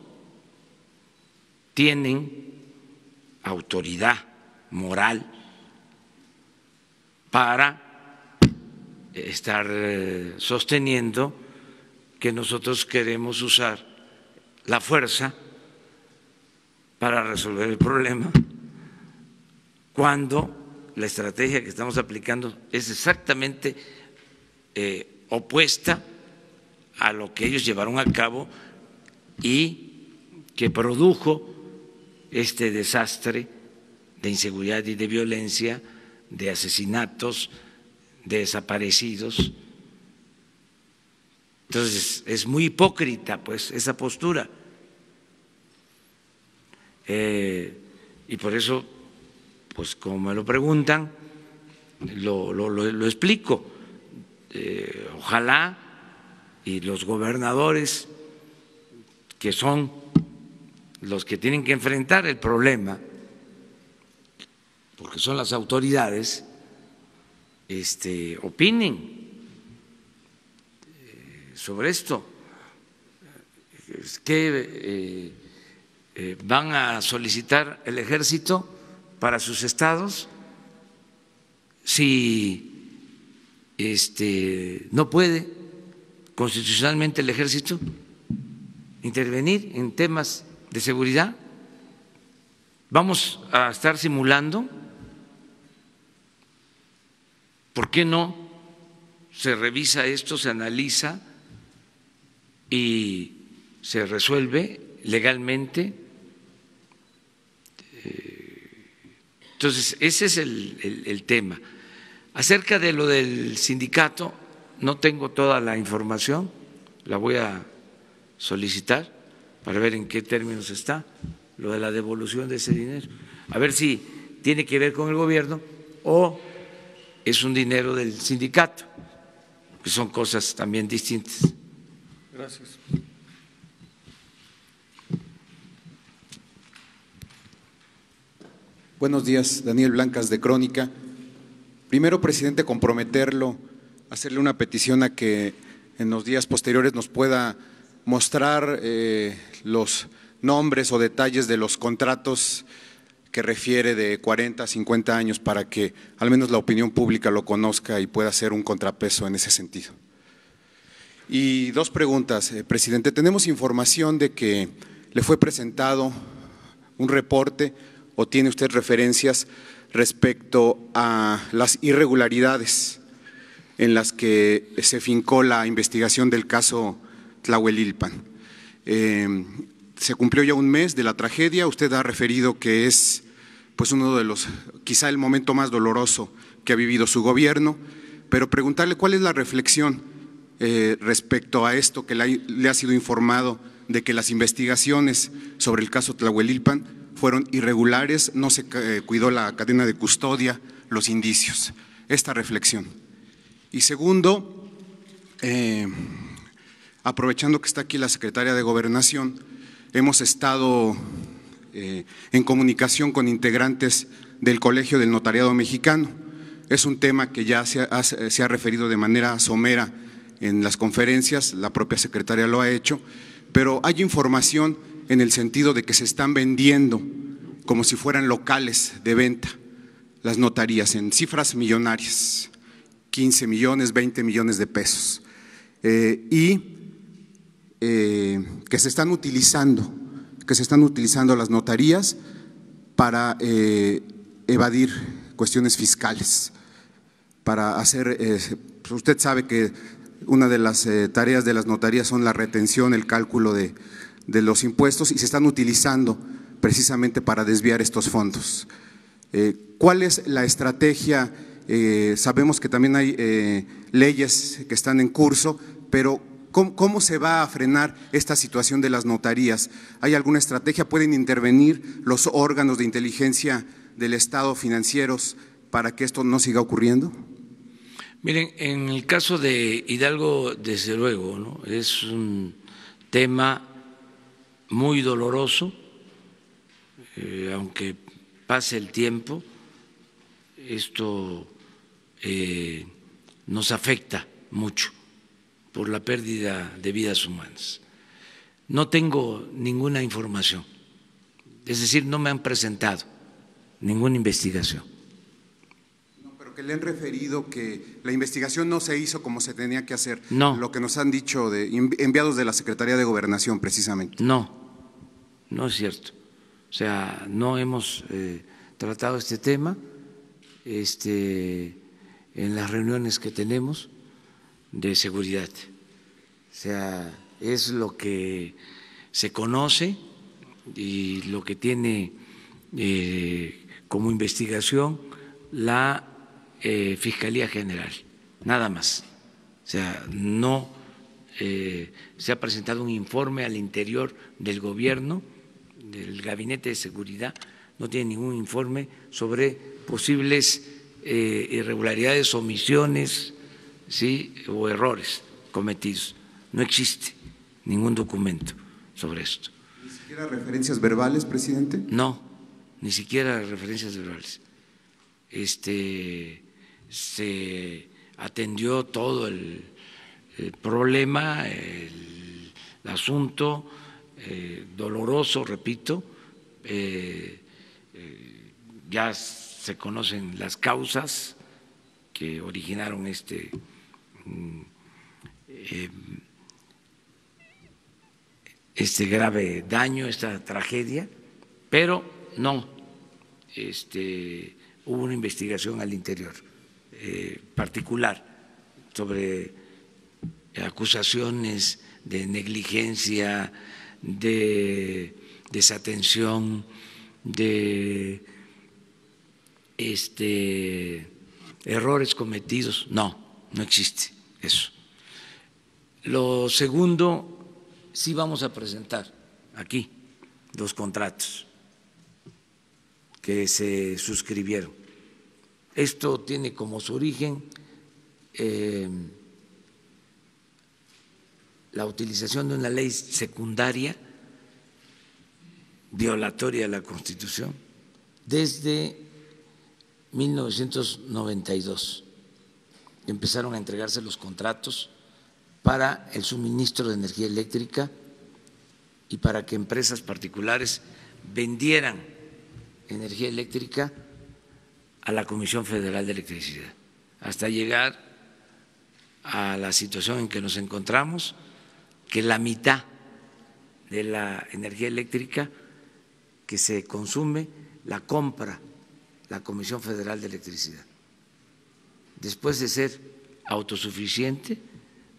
tienen autoridad moral para estar sosteniendo que nosotros queremos usar la fuerza para resolver el problema, cuando la estrategia que estamos aplicando es exactamente opuesta a lo que ellos llevaron a cabo y que produjo este desastre de inseguridad y de violencia, de asesinatos, de desaparecidos. Entonces, es muy hipócrita, pues, esa postura. Y por eso, pues, como me lo preguntan, lo explico. Ojalá y los gobernadores, que son los que tienen que enfrentar el problema, porque son las autoridades, opinen sobre esto. ¿Qué van a solicitar el ejército para sus estados si no puede constitucionalmente el ejército intervenir en temas de seguridad? ¿Vamos a estar simulando? ¿Por qué no se revisa esto, se analiza y se resuelve legalmente? Entonces, ese es el tema. Acerca de lo del sindicato, no tengo toda la información, la voy a solicitar para ver en qué términos está lo de la devolución de ese dinero, a ver si tiene que ver con el gobierno o es un dinero del sindicato, que son cosas también distintas. Gracias. Buenos días, Daniel Blancas de Crónica. Primero, presidente, comprometerlo, hacerle una petición a que en los días posteriores nos pueda mostrar los nombres o detalles de los contratos que refiere de 40 a 50 años para que al menos la opinión pública lo conozca y pueda hacer un contrapeso en ese sentido. Y dos preguntas, presidente. Tenemos información de que le fue presentado un reporte o tiene usted referencias respecto a las irregularidades en las que se fincó la investigación del caso Tlahuelilpan. Se cumplió ya un mes de la tragedia, usted ha referido que es pues uno de los, quizá el momento más doloroso que ha vivido su gobierno, pero preguntarle cuál es la reflexión respecto a esto que le ha sido informado de que las investigaciones sobre el caso Tlahuelilpan fueron irregulares, no se cuidó la cadena de custodia, los indicios. Esta reflexión. Y segundo, aprovechando que está aquí la secretaria de Gobernación, hemos estado en comunicación con integrantes del Colegio del Notariado Mexicano. Es un tema que ya se ha referido de manera somera en las conferencias, la propia secretaria lo ha hecho, pero hay información en el sentido de que se están vendiendo como si fueran locales de venta las notarías en cifras millonarias, 15 millones, 20 millones de pesos, y que se están utilizando las notarías para evadir cuestiones fiscales, para hacer, usted sabe que una de las tareas de las notarías son la retención, el cálculo de los impuestos, y se están utilizando precisamente para desviar estos fondos. ¿Cuál es la estrategia? Sabemos que también hay leyes que están en curso, pero ¿cómo se va a frenar esta situación de las notarías? ¿Hay alguna estrategia? ¿Pueden intervenir los órganos de inteligencia del Estado financieros para que esto no siga ocurriendo? Miren, en el caso de Hidalgo, desde luego, ¿no? Es un tema muy doloroso, aunque pase el tiempo, esto nos afecta mucho por la pérdida de vidas humanas. No tengo ninguna información, es decir, no me han presentado ninguna investigación. No, pero que le han referido que la investigación no se hizo como se tenía que hacer. No. Lo que nos han dicho de enviados de la Secretaría de Gobernación, precisamente. No, no es cierto. O sea, no hemos tratado este tema en las reuniones que tenemos de seguridad. O sea, es lo que se conoce y lo que tiene como investigación la Fiscalía General, nada más. O sea, no se ha presentado un informe al interior del gobierno, del Gabinete de Seguridad, no tiene ningún informe sobre posibles irregularidades, omisiones, ¿sí?, o errores cometidos. No existe ningún documento sobre esto. ¿Ni siquiera referencias verbales, presidente? No, ni siquiera referencias verbales. Se atendió todo el problema, el asunto doloroso, repito, ya se conocen las causas que originaron este grave daño, esta tragedia, pero no hubo una investigación al interior particular sobre acusaciones de negligencia, de desatención, de errores cometidos. No existe eso. Lo segundo, sí vamos a presentar aquí los contratos que se suscribieron. Esto tiene como su origen la utilización de una ley secundaria violatoria de la Constitución desde 1992. Empezaron a entregarse los contratos para el suministro de energía eléctrica y para que empresas particulares vendieran energía eléctrica a la Comisión Federal de Electricidad, hasta llegar a la situación en que nos encontramos, que la mitad de la energía eléctrica que se consume la compra la Comisión Federal de Electricidad. Después de ser autosuficiente,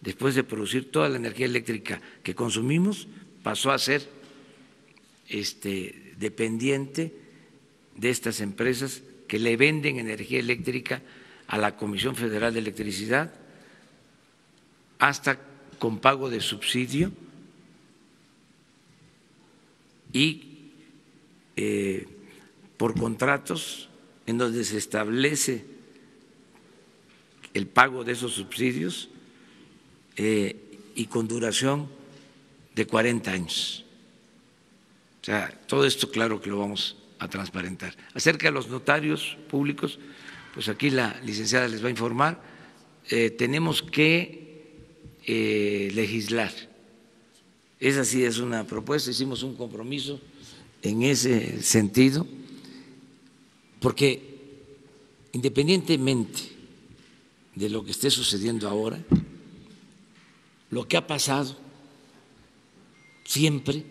después de producir toda la energía eléctrica que consumimos, pasó a ser dependiente de estas empresas que le venden energía eléctrica a la Comisión Federal de Electricidad, hasta con pago de subsidio y por contratos en donde se establece el pago de esos subsidios y con duración de 40 años. O sea, todo esto claro que lo vamos a transparentar. Acerca de los notarios públicos, pues aquí la licenciada les va a informar. Tenemos que legislar. Esa sí es una propuesta, hicimos un compromiso en ese sentido, porque independientemente de lo que esté sucediendo ahora, lo que ha pasado siempre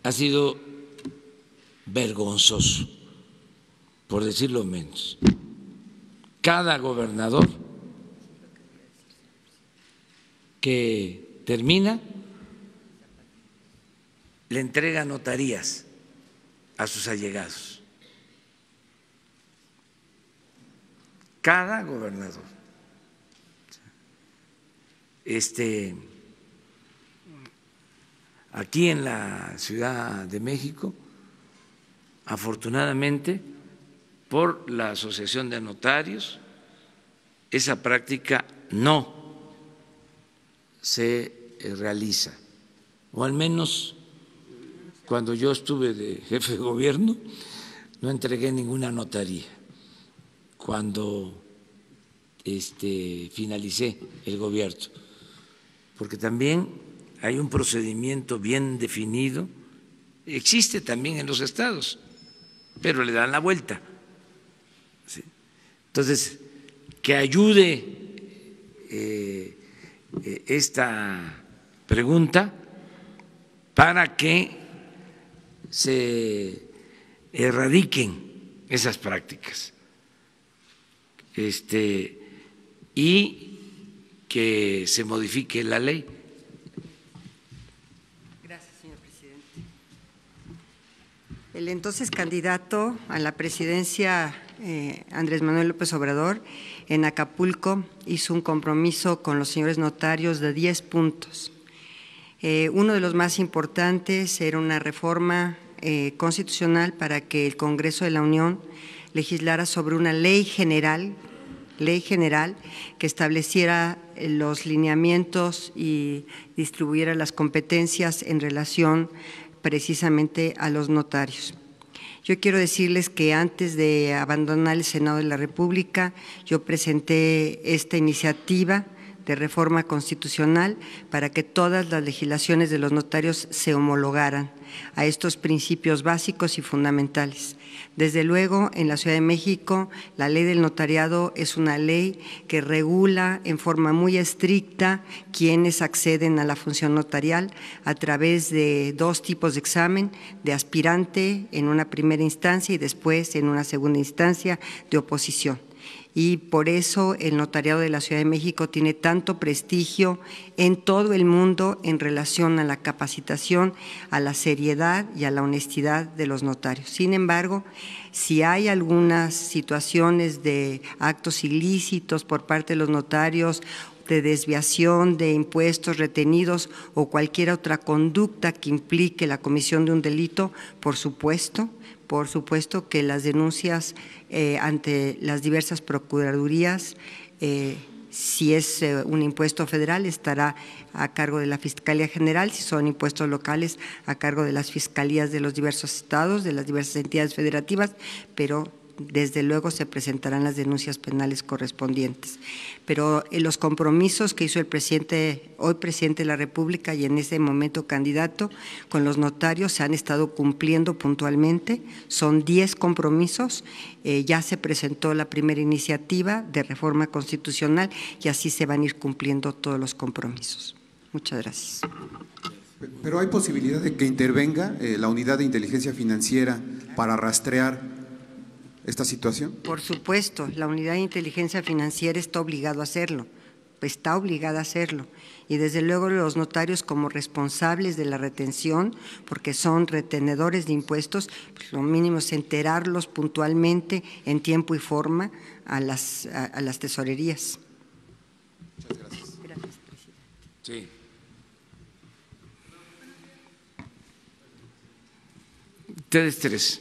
ha sido vergonzoso, por decirlo menos. Cada gobernador que termina le entrega notarías a sus allegados. Cada gobernador. Aquí en la Ciudad de México, afortunadamente, por la Asociación de Notarios, esa práctica no se realiza, o al menos cuando yo estuve de jefe de gobierno no entregué ninguna notaría. Cuando finalicé el gobierno, porque también hay un procedimiento bien definido, existe también en los estados, pero le dan la vuelta. ¿Sí? Entonces, que ayude esta pregunta para que se erradiquen esas prácticas y que se modifique la ley. Gracias, señor presidente. El entonces candidato a la presidencia, Andrés Manuel López Obrador, en Acapulco hizo un compromiso con los señores notarios de 10 puntos. Uno de los más importantes era una reforma constitucional para que el Congreso de la Unión legislara sobre una ley general que estableciera los lineamientos y distribuyera las competencias en relación precisamente a los notarios. Yo quiero decirles que antes de abandonar el Senado de la República, yo presenté esta iniciativa de reforma constitucional para que todas las legislaciones de los notarios se homologaran a estos principios básicos y fundamentales. Desde luego, en la Ciudad de México, la ley del notariado es una ley que regula en forma muy estricta quienes acceden a la función notarial a través de 2 tipos de examen, de aspirante en una primera instancia y después en una segunda instancia de oposición. Y por eso el notariado de la Ciudad de México tiene tanto prestigio en todo el mundo en relación a la capacitación, a la seriedad y a la honestidad de los notarios. Sin embargo, si hay algunas situaciones de actos ilícitos por parte de los notarios, de desviación de impuestos retenidos o cualquier otra conducta que implique la comisión de un delito, por supuesto que las denuncias ante las diversas procuradurías, si es un impuesto federal, estará a cargo de la Fiscalía General, si son impuestos locales, a cargo de las fiscalías de los diversos estados, de las diversas entidades federativas, pero desde luego se presentarán las denuncias penales correspondientes. Pero los compromisos que hizo el presidente, hoy presidente de la República y en ese momento candidato, con los notarios se han estado cumpliendo puntualmente. Son 10 compromisos, ya se presentó la primera iniciativa de reforma constitucional y así se van a ir cumpliendo todos los compromisos. Muchas gracias. Pero hay posibilidad de que intervenga la unidad de inteligencia financiera para rastrear esta situación. Por supuesto, la unidad de inteligencia financiera está obligada a hacerlo, y desde luego los notarios como responsables de la retención, porque son retenedores de impuestos, pues lo mínimo es enterarlos puntualmente en tiempo y forma a las tesorerías. Muchas gracias. Gracias, presidente. Sí. Ustedes 3.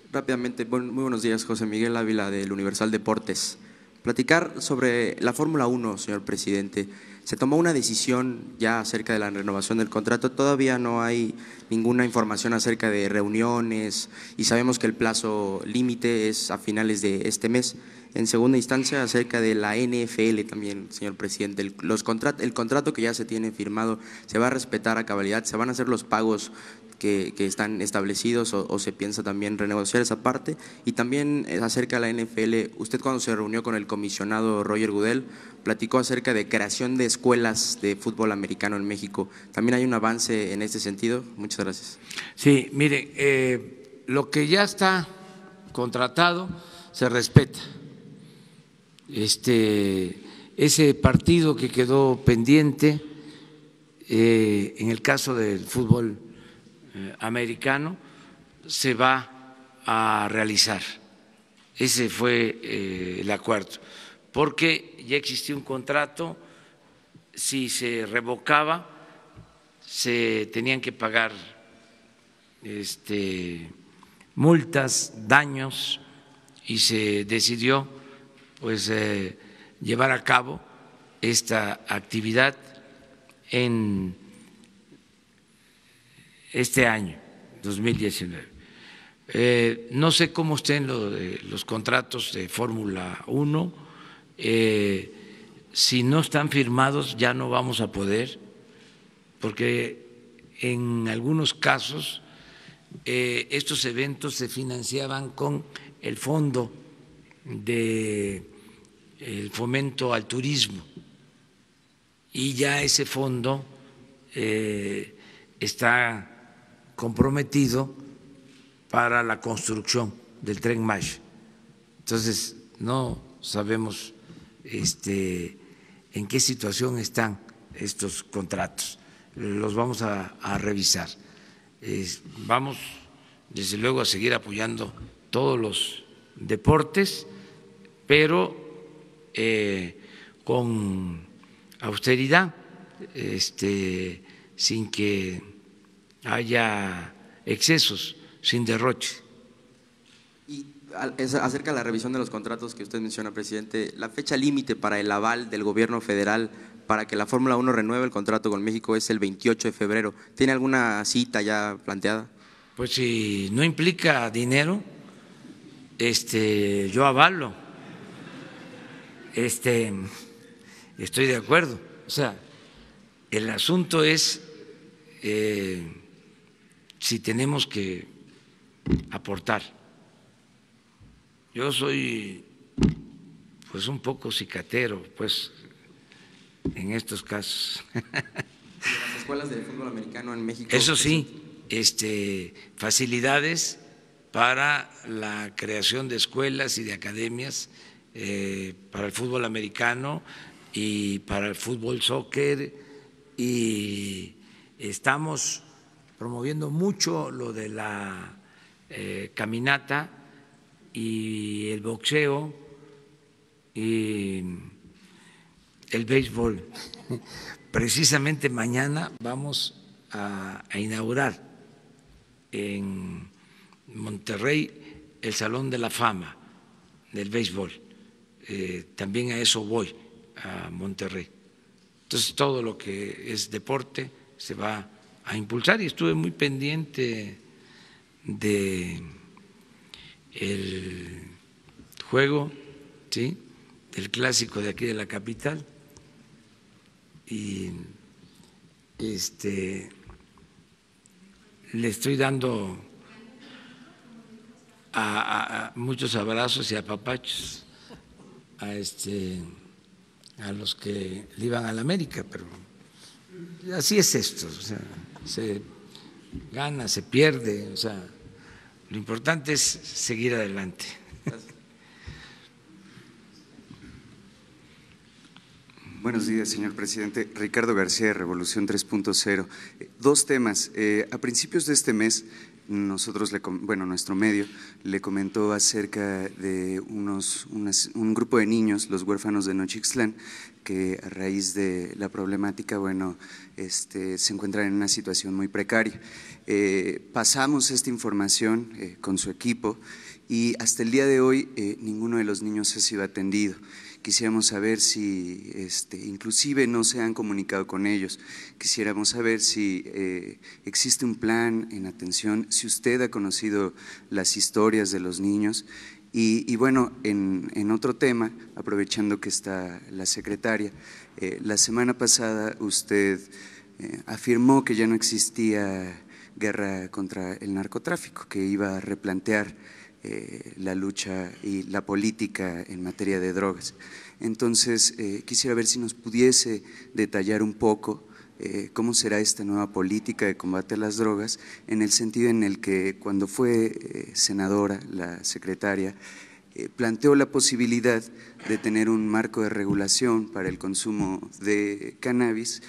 Rápidamente, muy buenos días, José Miguel Ávila del Universal Deportes. Platicar sobre la Fórmula 1, señor presidente. Se tomó una decisión ya acerca de la renovación del contrato, todavía no hay ninguna información acerca de reuniones y sabemos que el plazo límite es a finales de este mes. En segunda instancia, acerca de la NFL también, señor presidente, el contrato que ya se tiene firmado, ¿se va a respetar a cabalidad? ¿Se van a hacer los pagos que están establecidos o se piensa también renegociar esa parte? Y también acerca de la NFL, usted cuando se reunió con el comisionado Roger Goodell platicó acerca de creación de escuelas de fútbol americano en México. ¿También hay un avance en este sentido? Muchas gracias. Sí, mire, lo que ya está contratado se respeta. Ese partido que quedó pendiente en el caso del fútbol americano se va a realizar. Ese fue el acuerdo, porque ya existía un contrato, si se revocaba se tenían que pagar multas, daños, y se decidió pues llevar a cabo esta actividad en este año, 2019. No sé cómo estén los contratos de Fórmula 1, si no están firmados ya no vamos a poder, porque en algunos casos estos eventos se financiaban con el fondo del fomento al turismo, y ya ese fondo está comprometido para la construcción del Tren Maya. Entonces no sabemos en qué situación están estos contratos, los vamos a revisar. Vamos desde luego a seguir apoyando todos los deportes, pero con austeridad, sin que haya excesos, sin derroche. Y acerca de la revisión de los contratos que usted menciona, presidente, la fecha límite para el aval del gobierno federal para que la Fórmula 1 renueve el contrato con México es el 28 de febrero. ¿Tiene alguna cita ya planteada? Pues si no implica dinero, yo avalo, estoy de acuerdo. O sea, el asunto es si tenemos que aportar. Yo soy pues un poco cicatero, pues en estos casos. Las escuelas de fútbol americano en México. Eso sí, facilidades para la creación de escuelas y de academias para el fútbol americano y para el fútbol soccer, y estamos promoviendo mucho lo de la caminata y el boxeo y el béisbol. Precisamente mañana vamos a inaugurar en Monterrey el Salón de la Fama del béisbol. También a eso voy, a Monterrey. Entonces todo lo que es deporte se va a impulsar, y estuve muy pendiente de el juego, ¿sí?, del clásico de aquí de la capital, y le estoy dando a muchos abrazos y apapachos a los que le iban a la América, pero así es esto, o sea, se gana, se pierde, o sea, lo importante es seguir adelante. Buenos días, señor presidente. Ricardo García, de Revolución 3.0. Dos temas. A principios de este mes, nuestro medio le comentó acerca de un grupo de niños, los huérfanos de Nochixtlán, que a raíz de la problemática, se encuentran en una situación muy precaria. Pasamos esta información con su equipo y hasta el día de hoy ninguno de los niños ha sido atendido. Quisiéramos saber si inclusive no se han comunicado con ellos, quisiéramos saber si existe un plan en atención, si usted ha conocido las historias de los niños. Y bueno, en otro tema, aprovechando que está la secretaria, la semana pasada usted afirmó que ya no existía guerra contra el narcotráfico, que iba a replantear la lucha y la política en materia de drogas. Entonces, quisiera ver si nos pudiese detallar un poco cómo será esta nueva política de combate a las drogas, en el sentido en el que cuando fue senadora, la secretaria, planteó la posibilidad de tener un marco de regulación para el consumo de cannabis,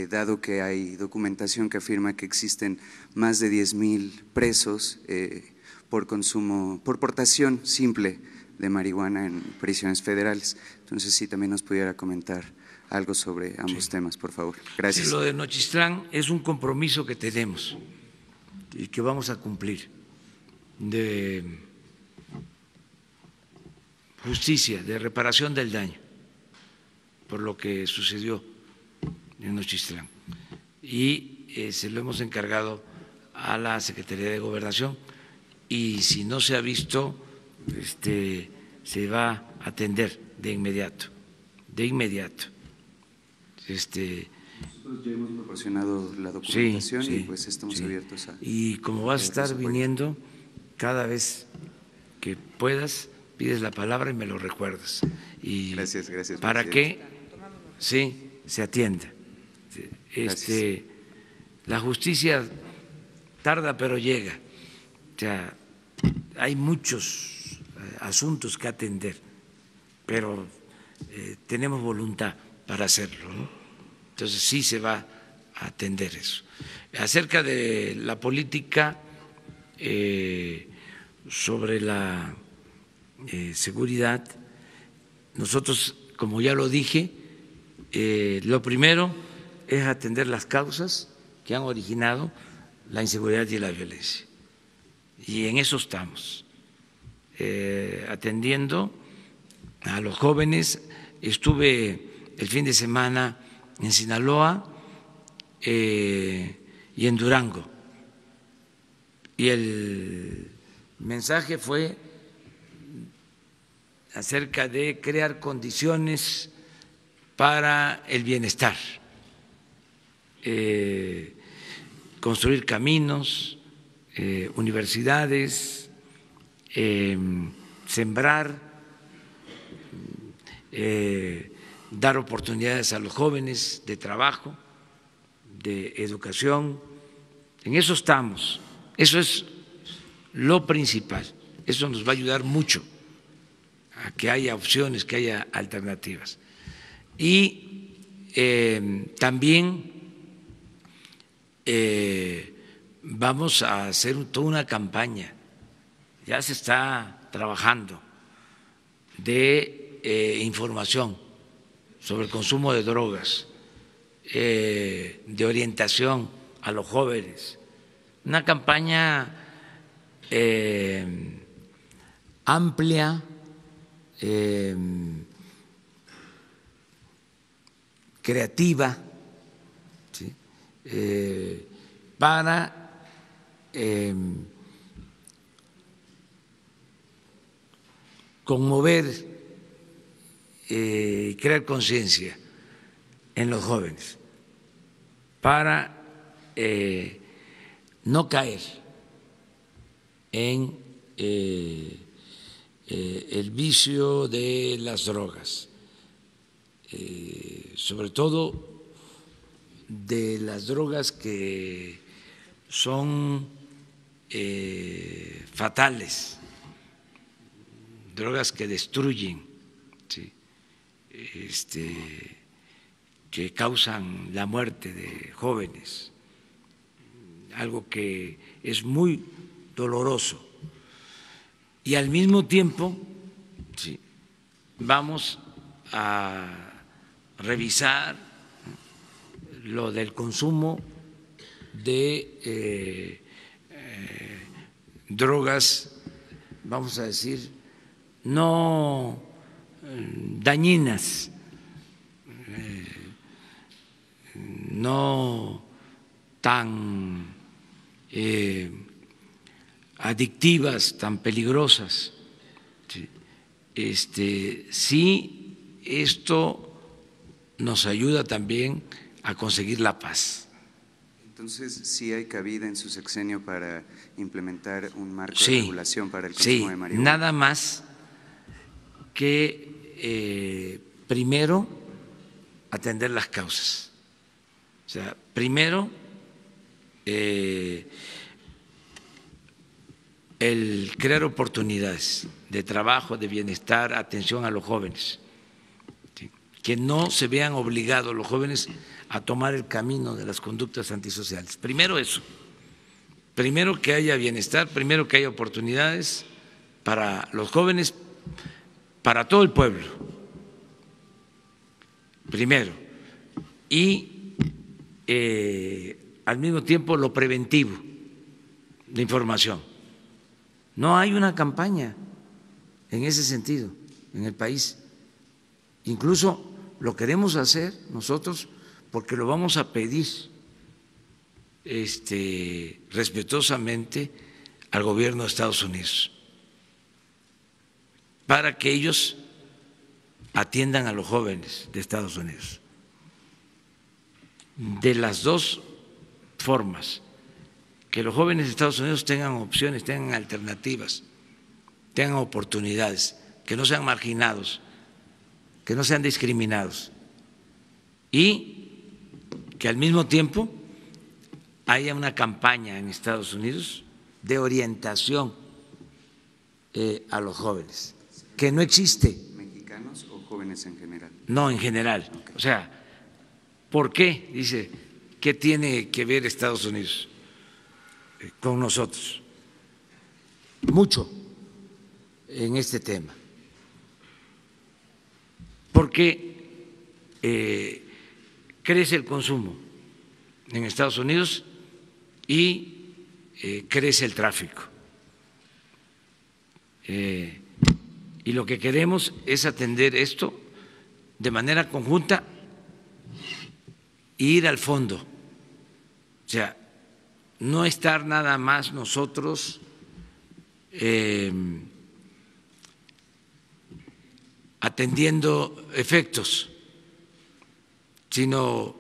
dado que hay documentación que afirma que existen más de 10,000 presos por consumo, por portación simple de marihuana en prisiones federales. Entonces, si también nos pudiera comentar algo sobre ambos temas, por favor. Gracias. Sí, lo de Nochistlán es un compromiso que tenemos y que vamos a cumplir, de justicia, de reparación del daño por lo que sucedió en Nochistlán. Y se lo hemos encargado a la Secretaría de Gobernación, y si no se ha visto, se va a atender de inmediato, Nosotros ya hemos proporcionado la documentación, y pues estamos abiertos a… Y como vas a estar viniendo, cada vez que puedas, pides la palabra y me lo recuerdas. Y gracias, para presidente. que se atienda. La justicia tarda pero llega. O sea, hay muchos asuntos que atender, pero tenemos voluntad para hacerlo, ¿no? Entonces sí se va a atender eso. Acerca de la política sobre la seguridad, nosotros, como ya lo dije, lo primero es atender las causas que han originado la inseguridad y la violencia. Y en eso estamos, atendiendo a los jóvenes. Estuve el fin de semana en Sinaloa y en Durango, y el mensaje fue acerca de crear condiciones para el bienestar, construir caminos, universidades, sembrar, dar oportunidades a los jóvenes de trabajo, de educación. En eso estamos, eso es lo principal, eso nos va a ayudar mucho a que haya opciones, que haya alternativas. Y también vamos a hacer toda una campaña, ya se está trabajando, de información sobre el consumo de drogas, de orientación a los jóvenes, una campaña amplia, creativa, ¿sí? Para conmover y crear conciencia en los jóvenes, para no caer en el vicio de las drogas, sobre todo de las drogas que son fatales, drogas que destruyen, ¿sí? Que causan la muerte de jóvenes, algo que es muy doloroso. Y al mismo tiempo, sí, vamos a revisar lo del consumo de drogas, vamos a decir, no dañinas, no tan adictivas, tan peligrosas. Sí, esto nos ayuda también a conseguir la paz. Entonces, ¿sí hay cabida en su sexenio para implementar un marco de regulación para el consumo de marihuana? Nada más que primero atender las causas. O sea, primero el crear oportunidades de trabajo, de bienestar, atención a los jóvenes, ¿sí? Que no se vean obligados los jóvenes a tomar el camino de las conductas antisociales. Primero eso, primero que haya bienestar, primero que haya oportunidades para los jóvenes, para todo el pueblo, primero, y al mismo tiempo lo preventivo, de información. No hay una campaña en ese sentido en el país. Incluso lo queremos hacer nosotros porque lo vamos a pedir respetuosamente al gobierno de Estados Unidos para que ellos atiendan a los jóvenes de Estados Unidos. De las dos formas, que los jóvenes de Estados Unidos tengan opciones, tengan alternativas, tengan oportunidades, que no sean marginados, que no sean discriminados y que al mismo tiempo haya una campaña en Estados Unidos de orientación a los jóvenes, que no existe. ¿Mexicanos o jóvenes en general? No, en general. Okay. O sea, ¿por qué? Dice, ¿qué tiene que ver Estados Unidos con nosotros? Mucho en este tema, porque crece el consumo en Estados Unidos y crece el tráfico. Y lo que queremos es atender esto de manera conjunta e ir al fondo. O sea, no estar nada más nosotros atendiendo efectos, sino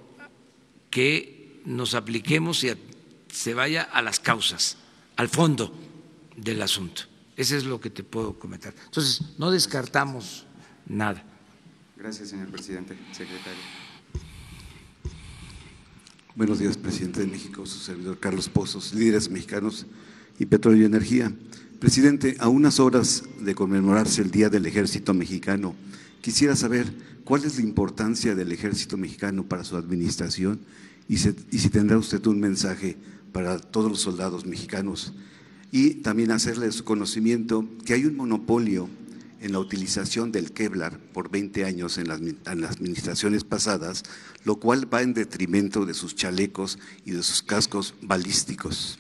que nos apliquemos y se vaya a las causas, al fondo del asunto. Eso es lo que te puedo comentar. Entonces, no descartamos nada. Gracias, señor presidente. Secretario. Buenos días, presidente de México, su servidor Carlos Pozos, líderes mexicanos y petróleo y energía. Presidente, a unas horas de conmemorarse el Día del Ejército Mexicano, quisiera saber cuál es la importancia del Ejército Mexicano para su administración y si tendrá usted un mensaje para todos los soldados mexicanos. Y también hacerle su conocimiento que hay un monopolio en la utilización del Kevlar por 20 años en las administraciones pasadas, lo cual va en detrimento de sus chalecos y de sus cascos balísticos.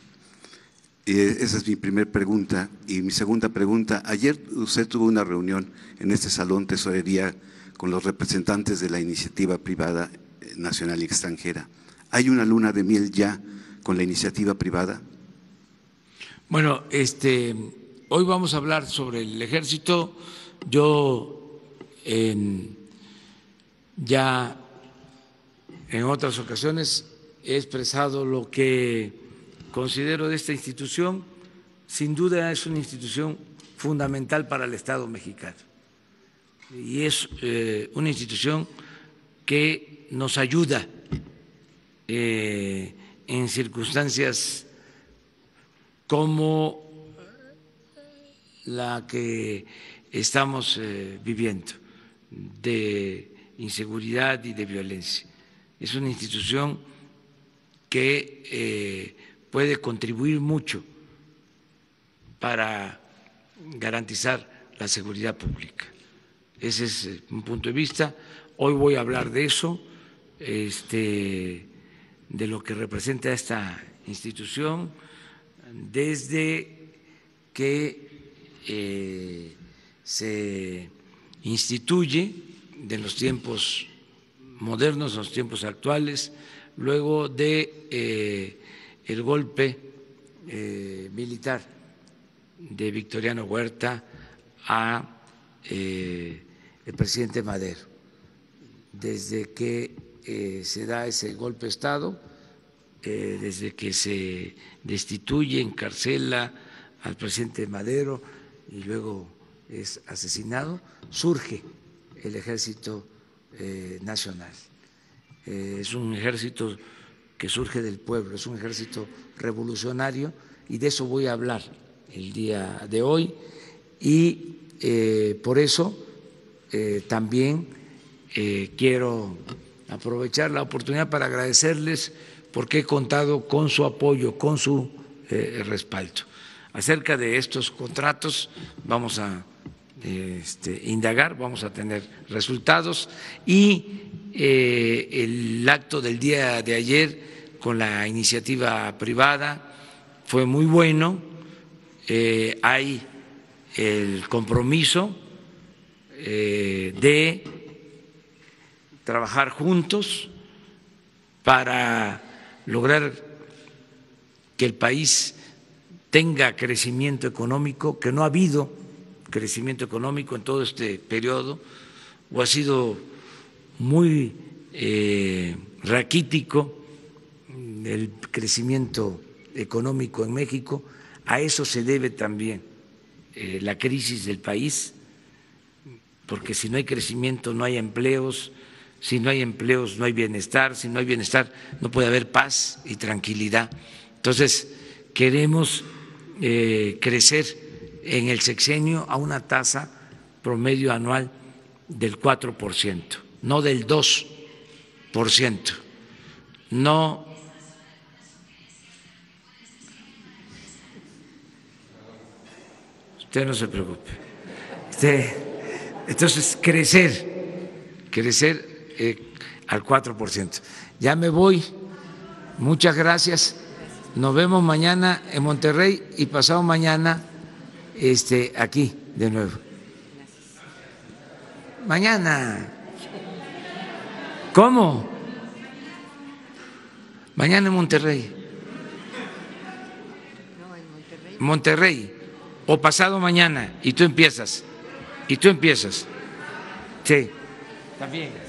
Esa es mi primera pregunta. Y mi segunda pregunta, ayer usted tuvo una reunión en este Salón Tesorería con los representantes de la iniciativa privada nacional y extranjera. ¿Hay una luna de miel ya con la iniciativa privada? Bueno, hoy vamos a hablar sobre el ejército. Yo ya en otras ocasiones he expresado lo que considero de esta institución. Sin duda es una institución fundamental para el Estado mexicano y es una institución que nos ayuda en circunstancias como la que estamos viviendo, de inseguridad y de violencia. Es una institución que puede contribuir mucho para garantizar la seguridad pública. Ese es un punto de vista. Hoy voy a hablar de eso, de lo que representa esta institución, desde que se instituye de los tiempos modernos, los tiempos actuales, luego de el golpe militar de Victoriano Huerta a el presidente Madero. Desde que se da ese golpe de Estado, desde que se destituye, encarcela al presidente Madero y luego es asesinado, surge el Ejército Nacional. Es un ejército que surge del pueblo, es un ejército revolucionario y de eso voy a hablar el día de hoy y por eso también quiero aprovechar la oportunidad para agradecerles porque he contado con su apoyo, con su respaldo. Acerca de estos contratos vamos a indagar, vamos a tener resultados y el acto del día de ayer con la iniciativa privada fue muy bueno, hay el compromiso de trabajar juntos para lograr que el país tenga crecimiento económico, que no ha habido crecimiento económico en todo este periodo, o ha sido muy raquítico el crecimiento económico en México. A eso se debe también la crisis del país, porque si no hay crecimiento no hay empleos, si no hay empleos no hay bienestar, si no hay bienestar no puede haber paz y tranquilidad. Entonces, queremos crecer en el sexenio a una tasa promedio anual del 4%, no del 2%, no. Usted no se preocupe. Entonces, crecer al 4%. Ya me voy. Muchas gracias. Nos vemos mañana en Monterrey y pasado mañana aquí de nuevo. Mañana. ¿Cómo? Mañana en Monterrey. No, en Monterrey. Monterrey. O pasado mañana y tú empiezas. Sí, también.